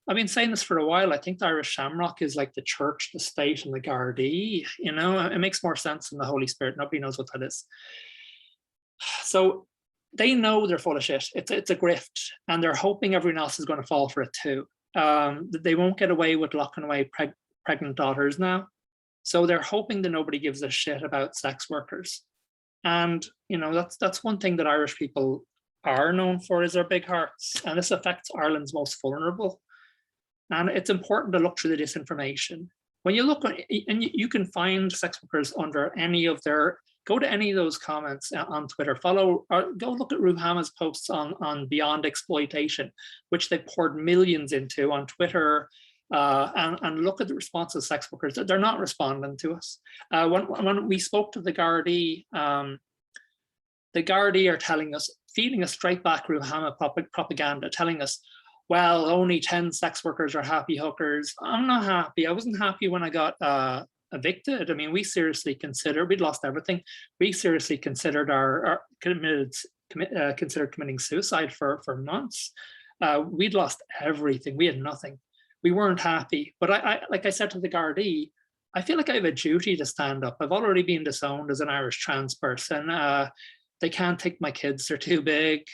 I've been saying this for a while. I think the Irish Shamrock is like the church, the state, and the Gardaí. It makes more sense than the Holy Spirit. Nobody knows what that is. So they know they're full of shit. It's a grift, and they're hoping everyone else is going to fall for it too. They won't get away with locking away pregnant daughters now. So they're hoping that nobody gives a shit about sex workers. And, that's one thing that Irish people are known for, is their big hearts. And this affects Ireland's most vulnerable. And it's important to look through the disinformation. When you look, and you can find sex workers under any of go to any of those comments on Twitter, or go look at Ruhama's posts on Beyond Exploitation, which they poured millions into on Twitter, and look at the response of sex workers. They're not responding to us. When we spoke to the Gardaí are telling us, feeding us straight back Ruhama propaganda, telling us, well, only 10 sex workers are happy hookers. I'm not happy. I wasn't happy when I got evicted. I mean, we'd lost everything. We seriously considered considered committing suicide for months. We'd lost everything. We had nothing. We weren't happy. But I like I said to the Gardaí, I feel like I have a duty to stand up. I've already been disowned as an Irish trans person. They can't take my kids, they're too big.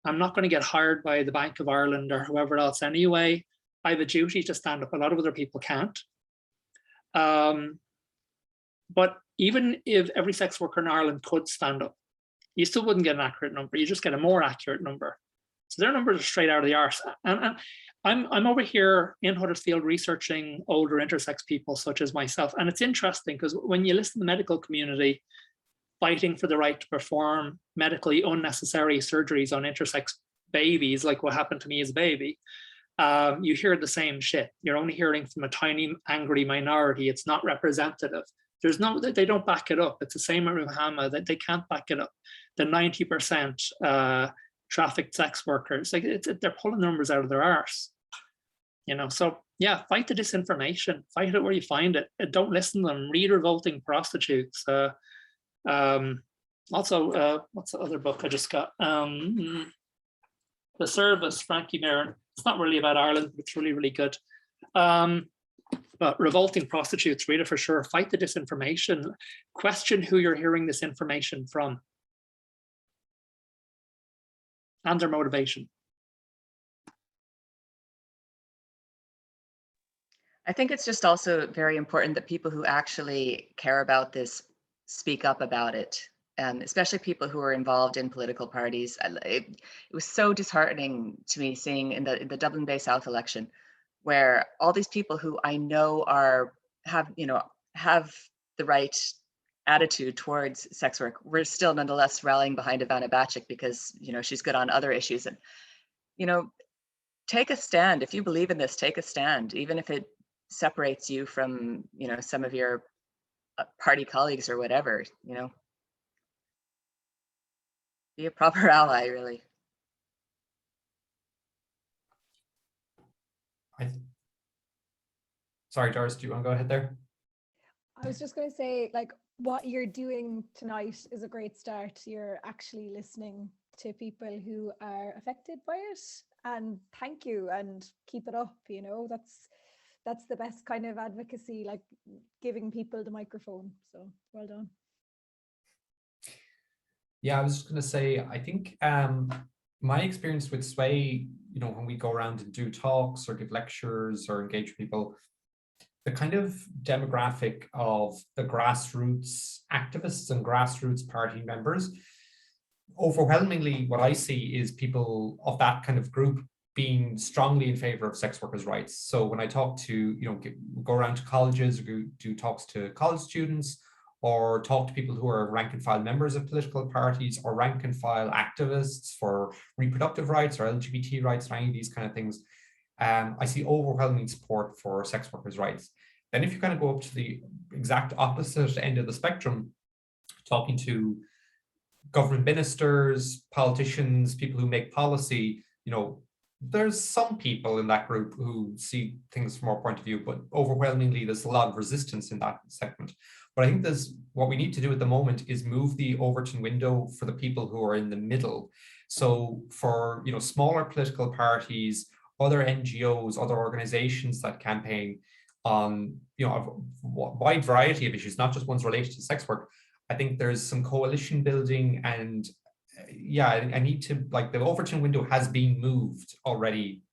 I'm not going to get hired by the Bank of Ireland or whoever else anyway. I have a duty to stand up. A lot of other people can't. But even if every sex worker in Ireland could stand up, you still wouldn't get an accurate number. You just get a more accurate number. So their numbers are straight out of the arse. And I'm over here in Huddersfield researching older intersex people such as myself. And it's interesting because when you listen to the medical community fighting for the right to perform medically unnecessary surgeries on intersex babies, like what happened to me as a baby, you hear the same shit. You're only hearing from a tiny, angry minority. It's not representative. They don't back it up. It's the same at Ruhama, that they can't back it up. The 90% trafficked sex workers, they're pulling numbers out of their arse. So yeah, fight the disinformation. Fight it where you find it. Don't listen to them. Read Revolting Prostitutes. Also, what's the other book I just got? The Service, Frankie Merrin. It's not really about Ireland, but it's really, really good. But revolting prostitutes, read it for sure. Fight the disinformation. Question who you're hearing this information from and their motivation. I think it's just also very important that people who actually care about this speak up about it, especially people who are involved in political parties. It was so disheartening to me seeing in the Dublin Bay South election, where all these people who I know have the right attitude towards sex work, we're still nonetheless rallying behind Ivana Bacik because she's good on other issues. And take a stand. If you believe in this, take a stand, even if it separates you from some of your party colleagues or whatever. Be a proper ally, really. Sorry, Doris, do you want to go ahead there? I was just going to say, like, what you're doing tonight is a great start. You're actually listening to people who are affected by it, and thank you, and keep it up. That's the best kind of advocacy, like giving people the microphone. So well done. Yeah, I was just going to say, I think my experience with Sway, when we go around and do talks or give lectures or engage people, the kind of demographic of the grassroots activists and grassroots party members, overwhelmingly what I see is people of that kind of group being strongly in favor of sex workers' rights. So when I talk to, go around to colleges, or do talks to college students, or talk to people who are rank and file members of political parties, or rank and file activists for reproductive rights or LGBT rights, or any of these kind of things, I see overwhelming support for sex workers' rights. Then if you kind of go up to the exact opposite end of the spectrum, talking to government ministers, politicians, people who make policy, there's some people in that group who see things from our point of view, but overwhelmingly there's a lot of resistance in that segment. But I think what we need to do at the moment is move the Overton window for the people who are in the middle. So for smaller political parties, other NGOs, other organizations that campaign on a wide variety of issues, not just ones related to sex work, I think there's some coalition building, and I need to, like, the Overton window has been moved already,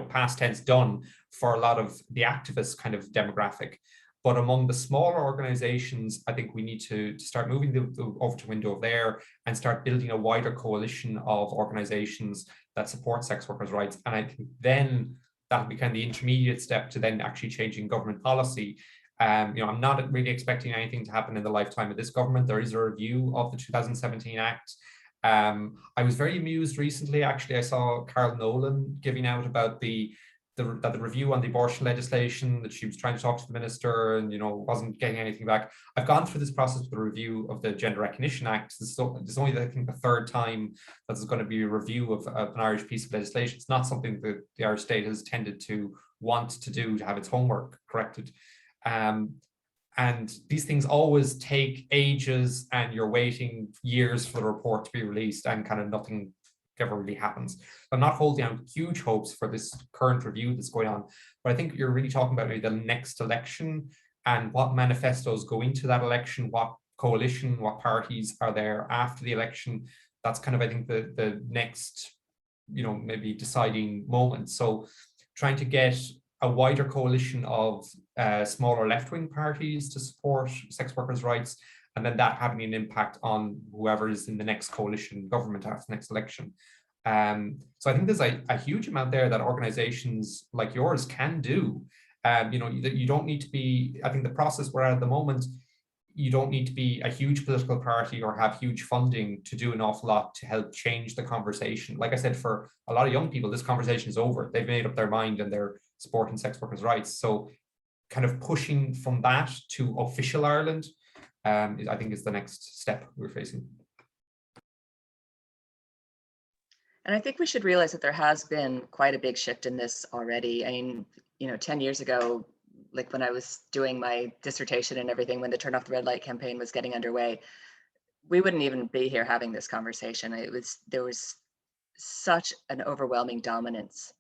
past tense done, for a lot of the activist kind of demographic. But among the smaller organizations, I think we need to start moving the Overton window there and start building a wider coalition of organizations that support sex workers' rights. And I think then that'll be kind of the intermediate step to then actually changing government policy. I'm not really expecting anything to happen in the lifetime of this government. There is a review of the 2017 Act. I was very amused recently, actually. I saw Carol Nolan giving out about the review on the abortion legislation, that she was trying to talk to the minister and wasn't getting anything back. I've gone through this process with the review of the Gender Recognition Act. This is only, I think, the third time that there's going to be a review of an Irish piece of legislation. It's not something that the Irish state has tended to want to do, to have its homework corrected. And these things always take ages, and you're waiting years for the report to be released, and kind of nothing ever really happens. I'm not holding out huge hopes for this current review that's going on, but I think you're really talking about maybe the next election and what manifestos go into that election, what coalition, what parties are there after the election. That's kind of, I think, the next, maybe deciding moment. So trying to get a wider coalition of smaller left-wing parties to support sex workers' rights, and then that having an impact on whoever is in the next coalition government after the next election. So I think there's a huge amount there that organizations like yours can do. You don't need to be, I think the process we're at the moment, you don't need to be a huge political party or have huge funding to do an awful lot to help change the conversation. Like I said, for a lot of young people, this conversation is over. They've made up their mind and they're supporting sex workers' rights. So kind of pushing from that to official Ireland, I think, is the next step we're facing. And I think we should realize that there has been quite a big shift in this already. I mean, 10 years ago, like when I was doing my dissertation and everything, when the Turn Off the Red Light campaign was getting underway, we wouldn't even be here having this conversation. There was such an overwhelming dominance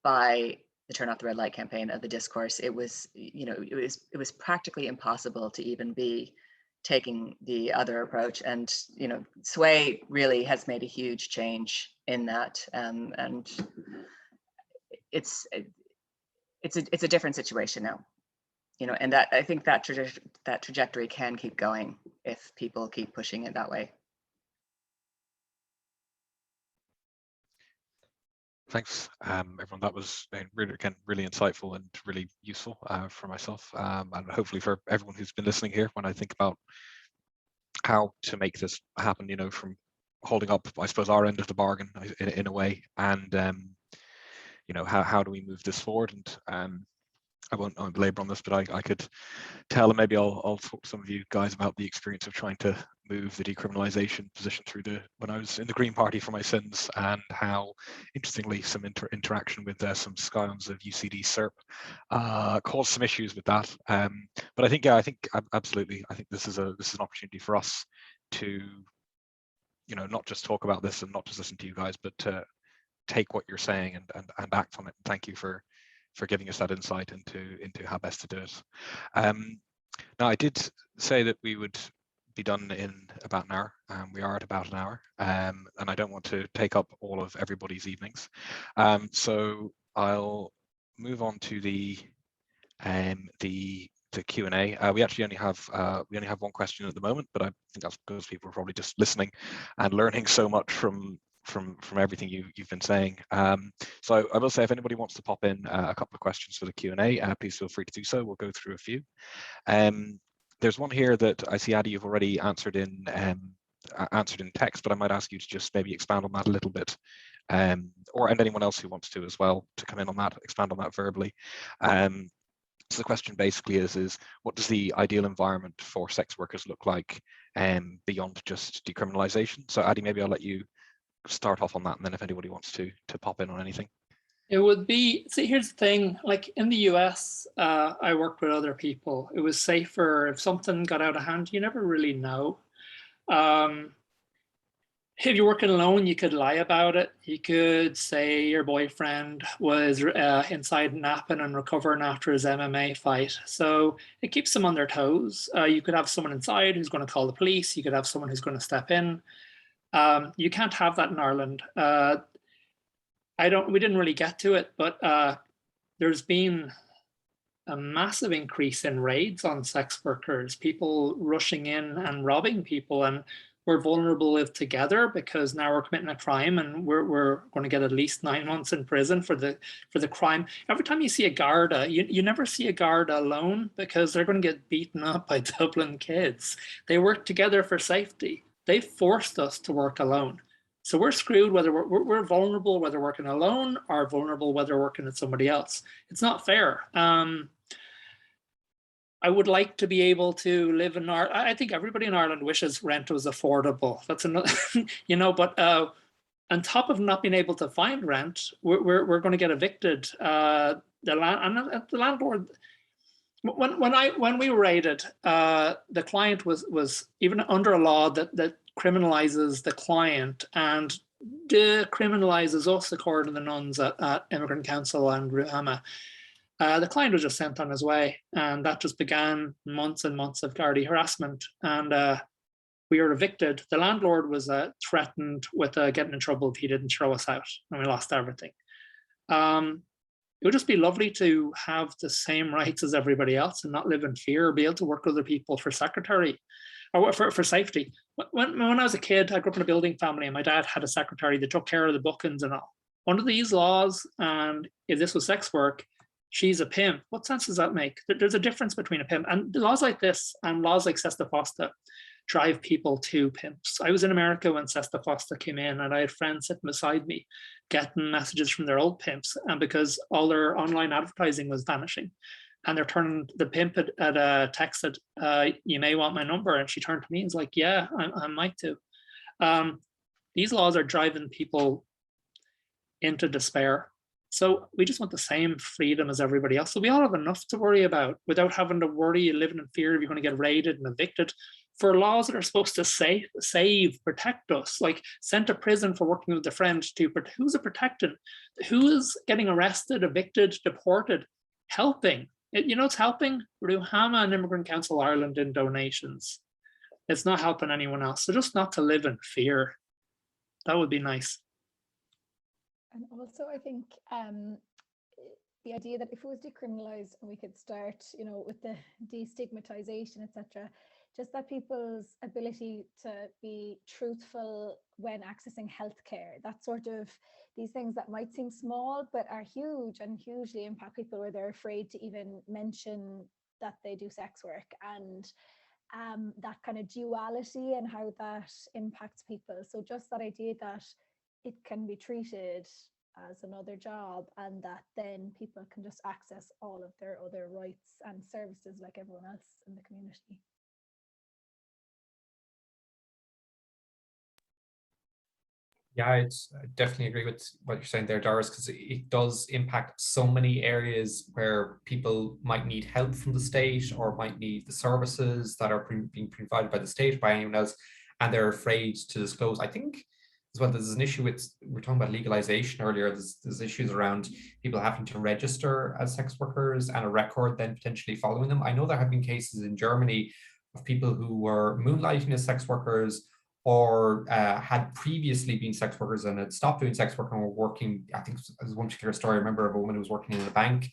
by the Turn Off the Red Light campaign of the discourse, it was, you know, it was practically impossible to even be taking the other approach. And, you know, Sway really has made a huge change in that. And it's a different situation now, you know, and that I think that trajectory can keep going if people keep pushing it that way. Thanks, everyone. That was really, again, really insightful and really useful for myself, and hopefully for everyone who's been listening here. When I think about how to make this happen, you know, from holding up, I suppose, our end of the bargain in a way, and you know, how do we move this forward? And I won't belabor on this, but I could tell, and maybe I'll talk to some of you guys about the experience of trying to move the decriminalization position through when I was in the Green Party for my sins, and how, interestingly, some interaction with some scions of UCD CERP caused some issues with that. But I think, yeah, I think absolutely, I think this is an opportunity for us to, you know, not just talk about this and not just listen to you guys, but to take what you're saying and act on it. And thank you for giving us that insight into how best to do it. Now, I did say that we would be done in about an hour. We are at about an hour, and I don't want to take up all of everybody's evenings. So I'll move on to the Q&A. We actually only have one question at the moment, but I think that's because people are probably just listening and learning so much from everything you've been saying. So I will say, if anybody wants to pop in a couple of questions for the Q&A, please feel free to do so. We'll go through a few. There's one here that I see, Addy, you've already answered in text, but I might ask you to just maybe expand on that a little bit, and anyone else who wants to as well, to come in on that, expand on that verbally. So the question basically is what does the ideal environment for sex workers look like beyond just decriminalization? So Addy, maybe I'll let you start off on that, and then if anybody wants to pop in on anything. It would be, see, here's the thing, like in the US, I worked with other people. It was safer. If something got out of hand, you never really know. If you're working alone, you could lie about it. You could say your boyfriend was inside napping and recovering after his MMA fight. So it keeps them on their toes. You could have someone inside who's going to call the police. You could have someone who's going to step in. You can't have that in Ireland. We didn't really get to it, but there's been a massive increase in raids on sex workers, people rushing in and robbing people, and we're vulnerable if together, because now we're committing a crime and we're going to get at least 9 months in prison for the crime. Every time you see a Garda, you never see a Garda alone, because they're going to get beaten up by Dublin kids. They work together for safety. They forced us to work alone. So we're screwed whether we're vulnerable, whether working alone, or vulnerable whether working with somebody else. It's not fair. I would like to be able to live in Ireland. I think everybody in Ireland wishes rent was affordable. That's another, you know, but on top of not being able to find rent, we're going to get evicted. The landlord, when we raided, the client was even under a law that criminalizes the client and decriminalizes us, according to the nuns at Immigrant Council and Ruhama. The client was just sent on his way, and that just began months and months of Gardaí harassment, and we were evicted. The landlord was threatened with getting in trouble if he didn't throw us out, and we lost everything. It would just be lovely to have the same rights as everybody else and not live in fear, or be able to work with other people for secretary or for safety. When I was a kid, I grew up in a building family, and my dad had a secretary that took care of the bookings and all. Under these laws, and if this was sex work, she's a pimp. What sense does that make? There's a difference between a pimp, and laws like this and laws like Sesta Fosta drive people to pimps. I was in America when Sesta Fosta came in, and I had friends sitting beside me getting messages from their old pimps, and because all their online advertising was vanishing, and they're turning, the pimp had texted, you may want my number, and she turned to me and was like, yeah, I might do. These laws are driving people into despair. So we just want the same freedom as everybody else. So we all have enough to worry about without having to worry, living in fear if you're going to get raided and evicted. for laws that are supposed to save, protect us, like sent to prison for working with a friend who's it protecting? Who is getting arrested, evicted, deported? Helping. It's helping Ruhama and Immigrant Council Ireland in donations. It's not helping anyone else. So just not to live in fear. That would be nice. And also, I think the idea that if it was decriminalized and we could start, with the destigmatization, etc., just that people's ability to be truthful when accessing healthcare, that sort of these things that might seem small but are huge and hugely impact people, where they're afraid to even mention that they do sex work, and that kind of duality and how that impacts people. So just that idea that it can be treated as another job, and that then people can just access all of their other rights and services like everyone else in the community. Yeah, I definitely agree with what you're saying there, Doris, because it does impact so many areas where people might need help from the state or might need the services that are being provided by the state, by anyone else, and they're afraid to disclose. I think as well, there's an issue with, we're talking about legalization earlier, there's issues around people having to register as sex workers and a record then potentially following them. I know there have been cases in Germany of people who were moonlighting as sex workers, or had previously been sex workers and had stopped doing sex work and were working. I think there's one particular story I remember of a woman who was working in a bank,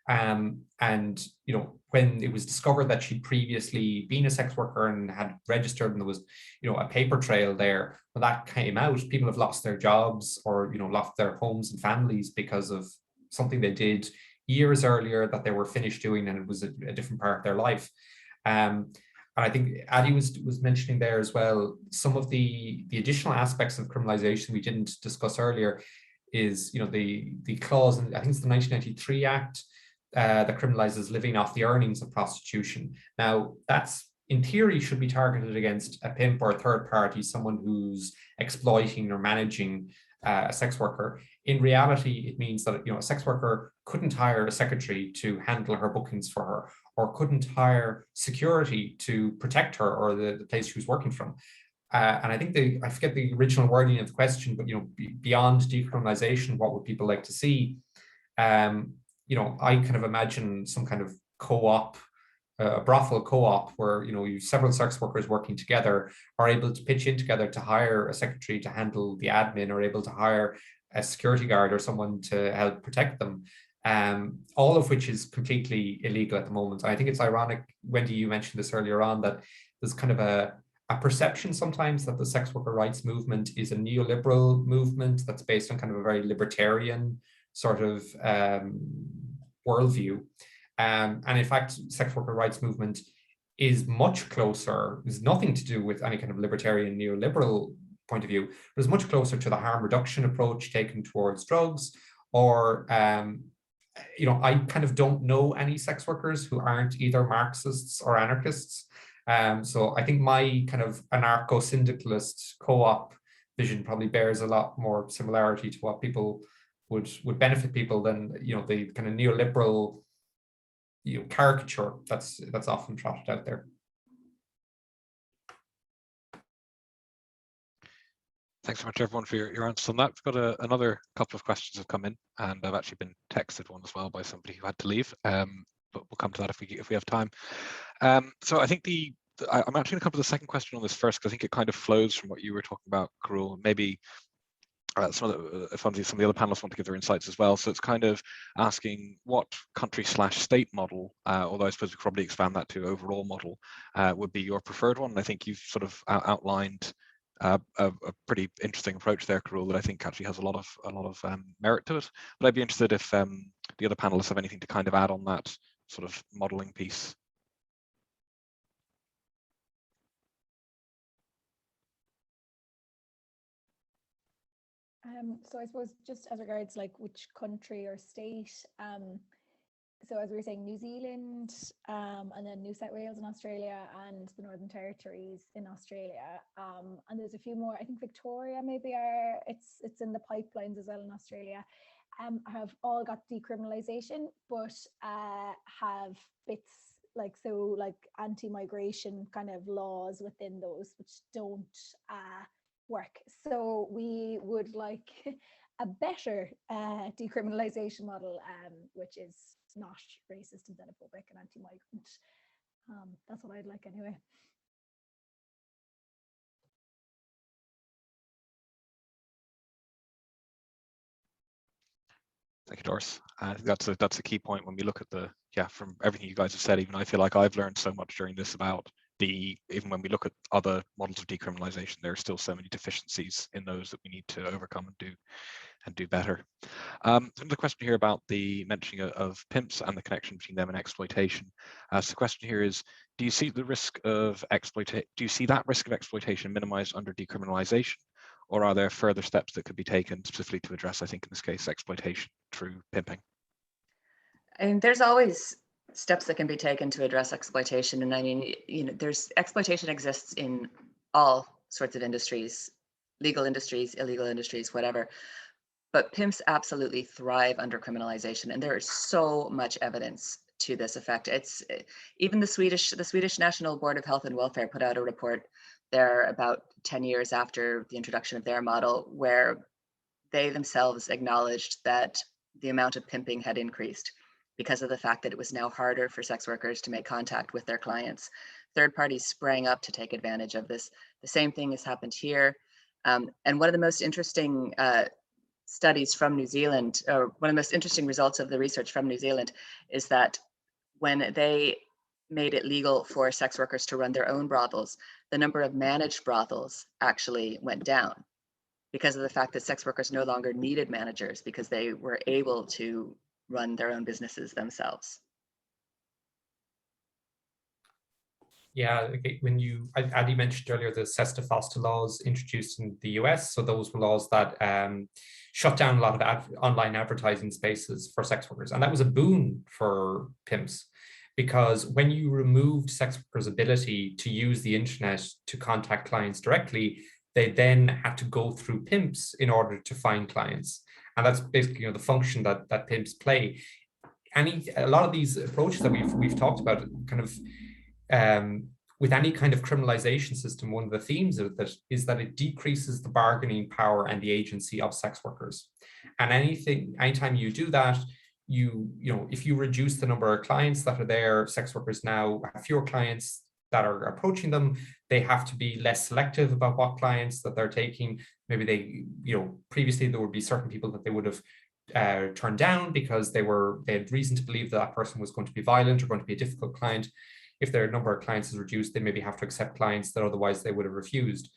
and when it was discovered that she'd previously been a sex worker and had registered, and there was a paper trail there, when that came out, people have lost their jobs or lost their homes and families because of something they did years earlier that they were finished doing, and it was a different part of their life. And I think Adi was mentioning there as well, some of the additional aspects of criminalization we didn't discuss earlier is, the clause, and I think it's the 1993 Act that criminalizes living off the earnings of prostitution. Now, that's in theory should be targeted against a pimp or a third party, someone who's exploiting or managing a sex worker. In reality, it means that a sex worker couldn't hire a secretary to handle her bookings for her, or couldn't hire security to protect her or the place she was working from. And I think I forget the original wording of the question, but beyond decriminalization, what would people like to see? I kind of imagine some kind of co-op, a brothel co-op, where you several sex workers working together are able to pitch in together to hire a secretary to handle the admin, or able to hire a security guard or someone to help protect them. All of which is completely illegal at the moment. I think it's ironic, Wendy, you mentioned this earlier on, that there's kind of a perception sometimes that the sex worker rights movement is a neoliberal movement that's based on kind of a very libertarian sort of worldview. And in fact, sex worker rights movement is much closer, is nothing to do with any kind of libertarian neoliberal point of view, but is much closer to the harm reduction approach taken towards drugs, or I kind of don't know any sex workers who aren't either Marxists or anarchists. So I think my kind of anarcho-syndicalist co-op vision probably bears a lot more similarity to what people would benefit people than the kind of neoliberal caricature that's often trotted out there. Thanks so much, everyone, for your answers on that. We've got another couple of questions have come in, and I've actually been texted one as well by somebody who had to leave, but we'll come to that if we have time. So I think I'm actually going to come to the second question on this first, because I think it kind of flows from what you were talking about, Carol. Maybe some of the other panelists want to give their insights as well. So it's kind of asking what country/state model, although I suppose we could probably expand that to overall model, would be your preferred one. And I think you've sort of outlined a pretty interesting approach there, Carol, that I think actually has a lot of merit to it. But I'd be interested if the other panelists have anything to kind of add on that sort of modeling piece. So I suppose just as regards like which country or state, so as we were saying, New Zealand, and then New South Wales in Australia, and the Northern Territories in Australia, and there's a few more. I think Victoria maybe it's in the pipelines as well in Australia. Have all got decriminalization, but have bits like anti-migration kind of laws within those which don't work. So we would like a better decriminalization model, which is not racist and xenophobic and anti-migrant. That's what I'd like anyway. Thank you, Doris. I think that's a key point when we look at from everything you guys have said. Even I feel like I've learned so much during this about even when we look at other models of decriminalization, there are still so many deficiencies in those that we need to overcome and do better. Another question here about the mentioning of pimps and the connection between them and exploitation. So the question here is, do you see the risk of exploitation? Do you see that risk of exploitation minimized under decriminalization? Or are there further steps that could be taken specifically to address, I think in this case, exploitation through pimping? I mean, there's always steps that can be taken to address exploitation. And I mean, exploitation exists in all sorts of industries, legal industries, illegal industries, whatever. But pimps absolutely thrive under criminalization. And there is so much evidence to this effect. It's even the Swedish National Board of Health and Welfare put out a report there about 10 years after the introduction of their model, where they themselves acknowledged that the amount of pimping had increased because of the fact that it was now harder for sex workers to make contact with their clients. Third parties sprang up to take advantage of this. The same thing has happened here. And one of the most interesting studies from New Zealand, or one of the most interesting results of the research from New Zealand, is that when they made it legal for sex workers to run their own brothels, the number of managed brothels actually went down because of the fact that sex workers no longer needed managers because they were able to run their own businesses themselves. Yeah, okay. When Adi mentioned earlier the Sesta Fosta laws introduced in the US. So those were laws that shut down a lot of online advertising spaces for sex workers. And that was a boon for pimps, because when you removed sex workers' ability to use the internet to contact clients directly, they then had to go through pimps in order to find clients. And that's basically the function that pimps play. A lot of these approaches that we've talked about kind of with any kind of criminalization system, one of the themes of that is that it decreases the bargaining power and the agency of sex workers. And anytime you do that, if you reduce the number of clients that are there, sex workers now have fewer clients that are approaching them. They have to be less selective about what clients that they're taking. Maybe previously there would be certain people that they would have turned down because they had reason to believe that person was going to be violent or going to be a difficult client. If their number of clients is reduced, they maybe have to accept clients that otherwise they would have refused.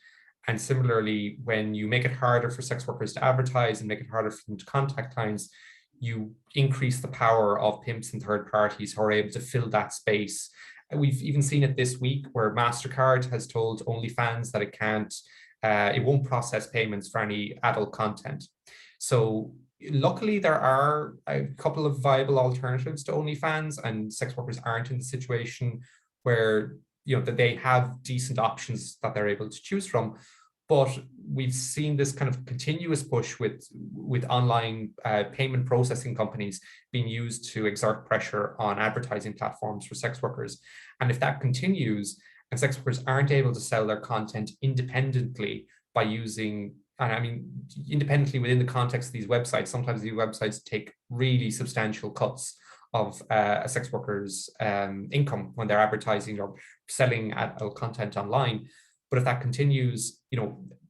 And similarly, when you make it harder for sex workers to advertise and make it harder for them to contact clients, you increase the power of pimps and third parties who are able to fill that space. We've even seen it this week where MasterCard has told OnlyFans that it won't process payments for any adult content. So luckily, there are a couple of viable alternatives to OnlyFans, and sex workers aren't in the situation where that they have decent options that they're able to choose from. But we've seen this kind of continuous push with online payment processing companies being used to exert pressure on advertising platforms for sex workers. And if that continues and sex workers aren't able to sell their content independently by using, and I mean, independently within the context of these websites, sometimes these websites take really substantial cuts of a sex worker's income when they're advertising or selling adult content online. But if that continues,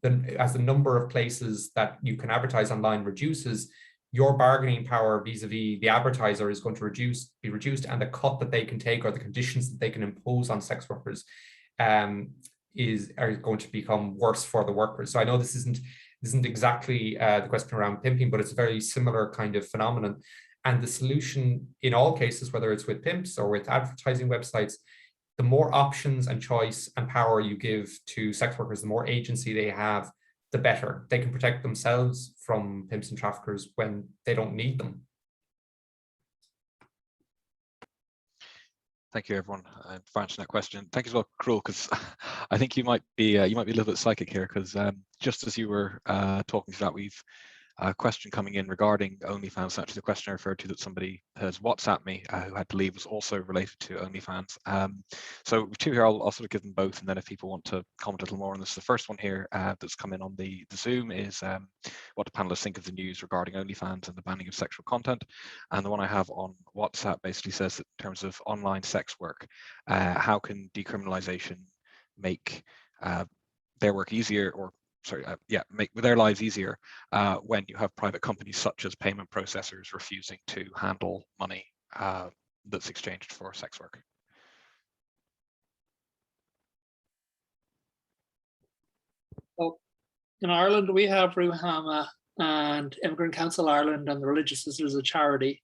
as the number of places that you can advertise online reduces, your bargaining power vis-a-vis the advertiser is going to be reduced, and the cut that they can take or the conditions that they can impose on sex workers are going to become worse for the workers. So I know this isn't exactly the question around pimping, but it's a very similar kind of phenomenon. And the solution in all cases, whether it's with pimps or with advertising websites, the more options and choice and power you give to sex workers, the more agency they have, the better. They can protect themselves from pimps and traffickers when they don't need them. Thank you, everyone, for answering that question. Thank you as well, Cruel, because I think you might be a little bit psychic here, because just as you were talking through that, we've a question coming in regarding OnlyFans. Actually, the question I referred to that somebody has WhatsApped me who had to leave was also related to OnlyFans. So two here, I'll sort of give them both, and then if people want to comment a little more on this. The first one here that's come in on the Zoom is what do panelists think of the news regarding OnlyFans and the banning of sexual content? And the one I have on WhatsApp basically says that in terms of online sex work, how can decriminalization make their work easier, or make their lives easier when you have private companies such as payment processors refusing to handle money that's exchanged for sex work? Well, in Ireland, we have Ruhama and Immigrant Council Ireland and the Religious Sisters of Charity.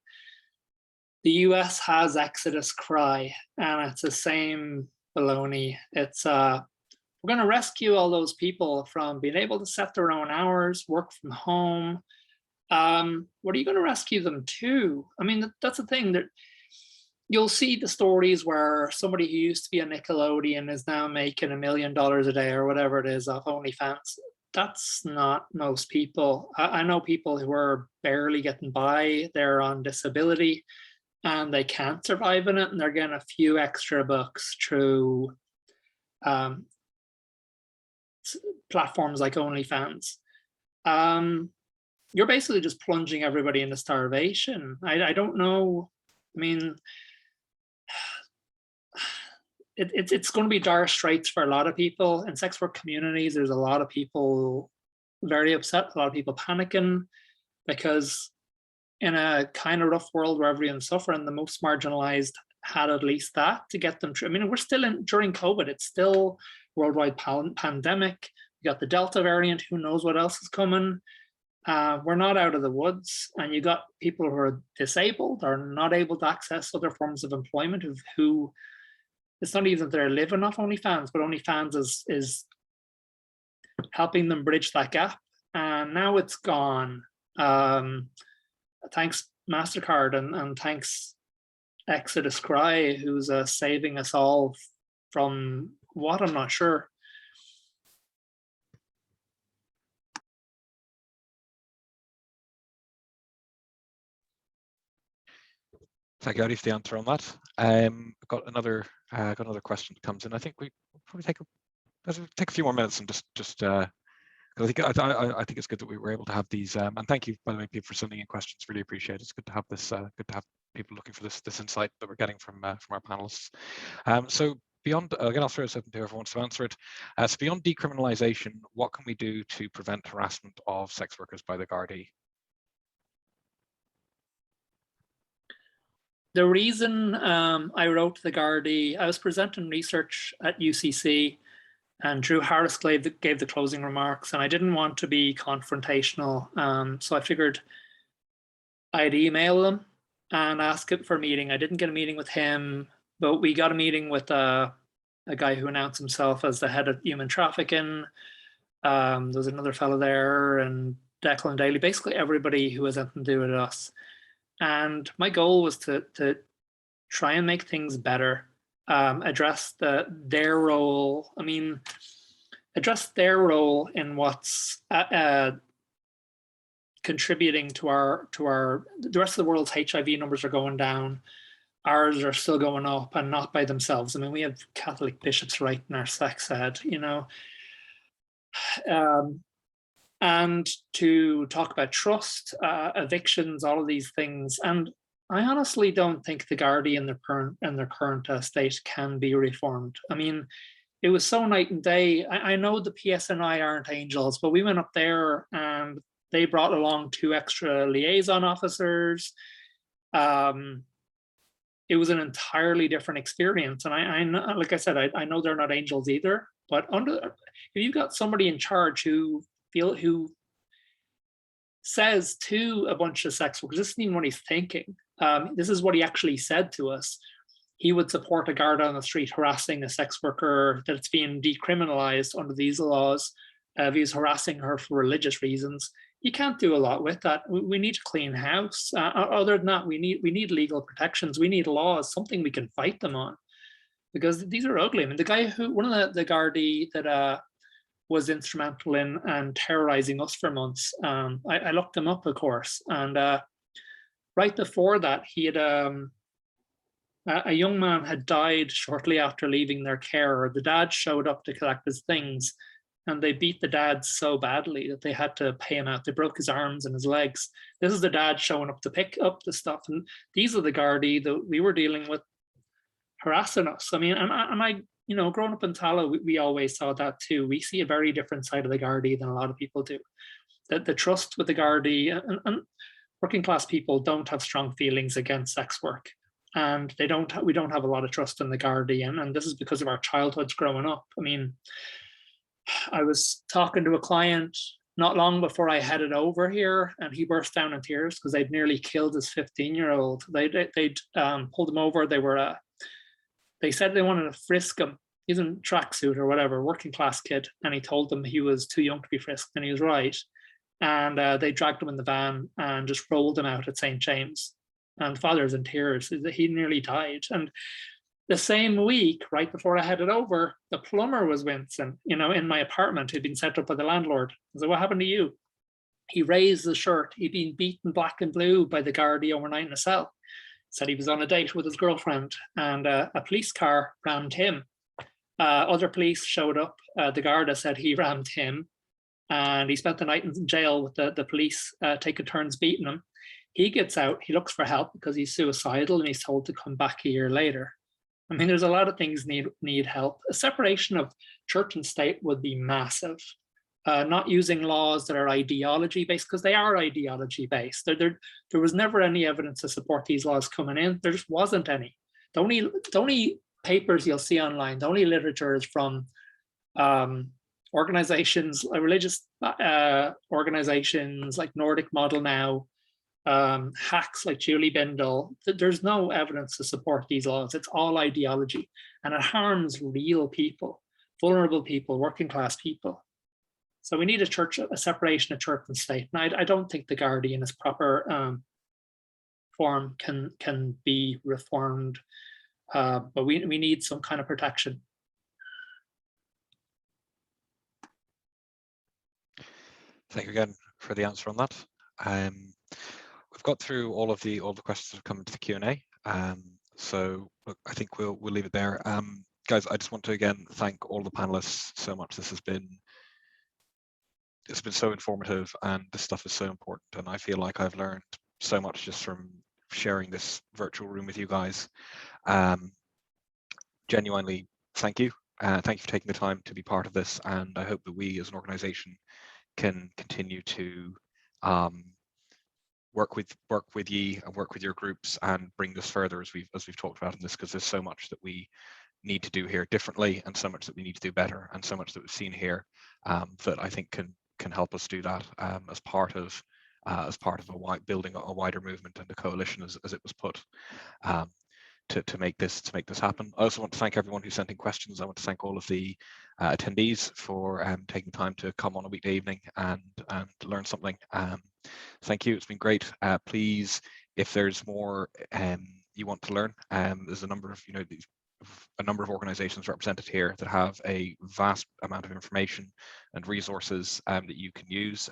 The US has Exodus Cry, and it's the same baloney. It's we're going to rescue all those people from being able to set their own hours, work from home. What are you going to rescue them to? I mean, that's the thing, that you'll see the stories where somebody who used to be a Nickelodeon is now making $1 million a day or whatever it is off OnlyFans. That's not most people. I know people who are barely getting by, they're on disability and they can't survive in it, and they're getting a few extra bucks through platforms like OnlyFans. You're basically just plunging everybody into starvation. I don't know. I mean, it's going to be dire straits for a lot of people. In sex work communities, there's a lot of people very upset, a lot of people panicking, because in a kind of rough world where everyone's suffering, the most marginalized had at least that to get them through. I mean, we're still during COVID, it's still worldwide pandemic. You got the Delta variant, who knows what else is coming. We're not out of the woods, and you got people who are disabled or not able to access other forms of employment, who it's not even that they're living off OnlyFans, but OnlyFans is helping them bridge that gap. And now it's gone. Thanks MasterCard and thanks Exodus Cry, who's saving us all from what, I'm not sure. Thank you, Adi, for the answer on that. I've got another question that comes in. I think we will probably take a few more minutes and just I think it's good that we were able to have these. And thank you, by the way, people, for sending in questions. Really appreciate it. It's good to have this. Good to have people looking for this insight that we're getting from our panelists. So beyond, again, I'll throw this open to whoever wants to answer it. So beyond decriminalisation, what can we do to prevent harassment of sex workers by the Gardaí? The reason I wrote to the Gardaí, I was presenting research at UCC, and Drew Harris gave the closing remarks, and I didn't want to be confrontational, so I figured I'd email them and ask him for a meeting. I didn't get a meeting with him, but we got a meeting with a guy who announced himself as the head of human trafficking. There was another fellow there, and Declan Daly, basically everybody who has anything to do with us. And my goal was to try and make things better, address their role. I mean, address their role in what's contributing to the rest of the world's HIV numbers are going down. Ours are still going up, and not by themselves. I mean, we have Catholic bishops writing our sex ed, you know. And to talk about trust, evictions, all of these things. And I honestly don't think the Gardaí in their current state can be reformed. I mean, it was so night and day. I know the PSNI aren't angels, but we went up there and they brought along 2 extra liaison officers. It was an entirely different experience. And I know, like I said, I know they're not angels either, but if you've got somebody in charge who says to a bunch of sex workers, this isn't even what he's thinking. This is what he actually said to us. He would support a guard on the street harassing a sex worker, that it's being decriminalized under these laws. If he's harassing her for religious reasons, you can't do a lot with that. We need to clean house. Other than that, we need legal protections. We need laws, something we can fight them on, because these are ugly. I mean, the guy one of the Gardaí that was instrumental in and terrorizing us for months. I looked him up, of course, and right before that, he had a young man had died shortly after leaving their care. The dad showed up to collect his things, and they beat the dad so badly that they had to pay him out. They broke his arms and his legs. This is the dad showing up to pick up the stuff, and these are the Gardaí that we were dealing with harassing us. I mean, and I you know, growing up in Tala, we always saw that too. We see a very different side of the Gardaí than a lot of people do. That the trust with the Gardaí and working class people don't have strong feelings against sex work, and we don't have a lot of trust in the Gardaí, and this is because of our childhoods growing up. I mean, I was talking to a client not long before I headed over here, and he burst down in tears because they'd nearly killed his 15-year-old. They'd pulled him over. They said they wanted to frisk him. He's in tracksuit or whatever, working class kid, and he told them he was too young to be frisked, and he was right. And they dragged him in the van and just rolled him out at St. James. And the father's in tears. He nearly died. And the same week, right before I headed over, the plumber was wincing, you know, in my apartment. He'd been set up by the landlord. I said, "What happened to you?" He raised his shirt. He'd been beaten black and blue by the Gardaí overnight in a cell. Said he was on a date with his girlfriend, and a police car rammed him. Other police showed up. The Garda said he rammed him, and he spent the night in jail with the police taking turns beating him. He gets out. He looks for help because he's suicidal, and he's told to come back a year later. I mean, there's a lot of things need help. A separation of church and state would be massive. Not using laws that are ideology based, because they are ideology based. There was never any evidence to support these laws coming in. There just wasn't any. The only papers you'll see online, the only literature is from organizations, religious organizations like Nordic Model Now, hacks like Julie Bindel. There's no evidence to support these laws. It's all ideology, and it harms real people, vulnerable people, working class people. So we need a separation of church and state. And I don't think the Gardaí in its proper form can be reformed, but we need some kind of protection. Thank you again for the answer on that. We've got through all the questions that have come into the Q&A. So look, I think we'll leave it there. Guys, I just want to again thank all the panelists so much. It's been so informative, and this stuff is so important, and I feel like I've learned so much just from sharing this virtual room with you guys. Genuinely, thank you. Thank you for taking the time to be part of this, and I hope that we as an organization can continue to work with you and work with your groups and bring this further as we've talked about in this, because there's so much that we need to do here differently, and so much that we need to do better, and so much that we've seen here that I think can help us do that as part of building a wider movement and a coalition, as it was put, to make this happen. I also want to thank everyone who sent in questions. I want to thank all of the attendees for taking time to come on a weekday evening and learn something. Thank you. It's been great. Please, if there's more you want to learn, there's a number of organizations represented here that have a vast amount of information and resources that you can use,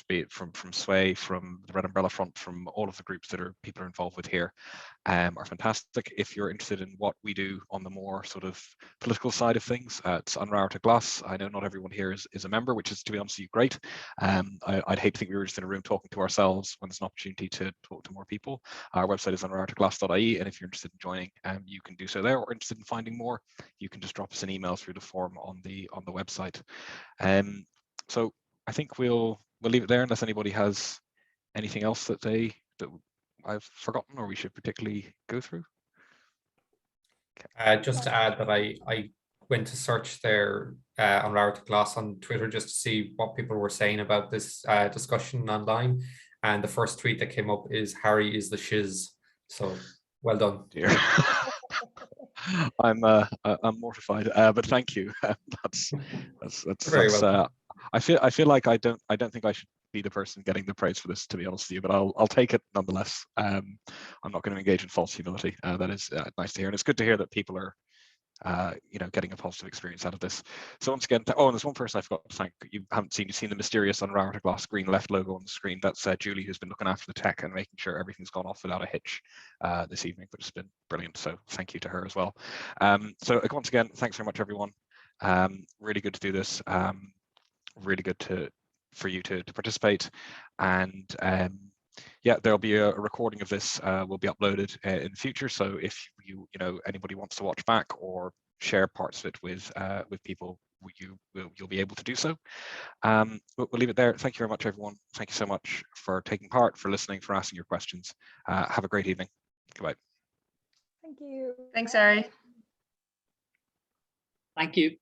be it from SWAY, from the Red Umbrella Front, from all of the groups that people are involved with here, are fantastic. If you're interested in what we do on the more sort of political side of things, it's arg-gl. I know not everyone here is a member, which is, to be honest with you, great. I'd hate to think we were just in a room talking to ourselves when there's an opportunity to talk to more people. Our website is arg-gl.ie, and if you're interested in joining, you can do so there, or interested in finding more, you can just drop us an email through the form on the website. So I think we'll leave it there, unless anybody has anything else that I've forgotten or we should particularly go through. Just to add that I went to search there on arg-gl on Twitter just to see what people were saying about this discussion online, and the first tweet that came up is "Harry is the shiz." So well done. Dear. I'm mortified, but thank you. That's very well. I feel like I don't think I should be the person getting the praise for this, to be honest with you, but I'll take it nonetheless. I'm not going to engage in false humility. That is nice to hear, and it's good to hear that people are getting a positive experience out of this. So once again, oh, and there's one person I forgot to thank. You haven't seen, you've seen the mysterious Rabharta glass green left logo on the screen. That's Julie, who's been looking after the tech and making sure everything's gone off without a hitch this evening, which has been brilliant. So thank you to her as well. So once again, thanks very much, everyone. Really good to do this. Really good for you to participate, and yeah, there'll be a recording of this will be uploaded in the future. So if anybody wants to watch back or share parts of it with people, you'll be able to do so. We'll leave it there. Thank you very much, everyone. Thank you so much for taking part, for listening, for asking your questions. Have a great evening. Goodbye. Thank you. Thanks, Ari. Thank you.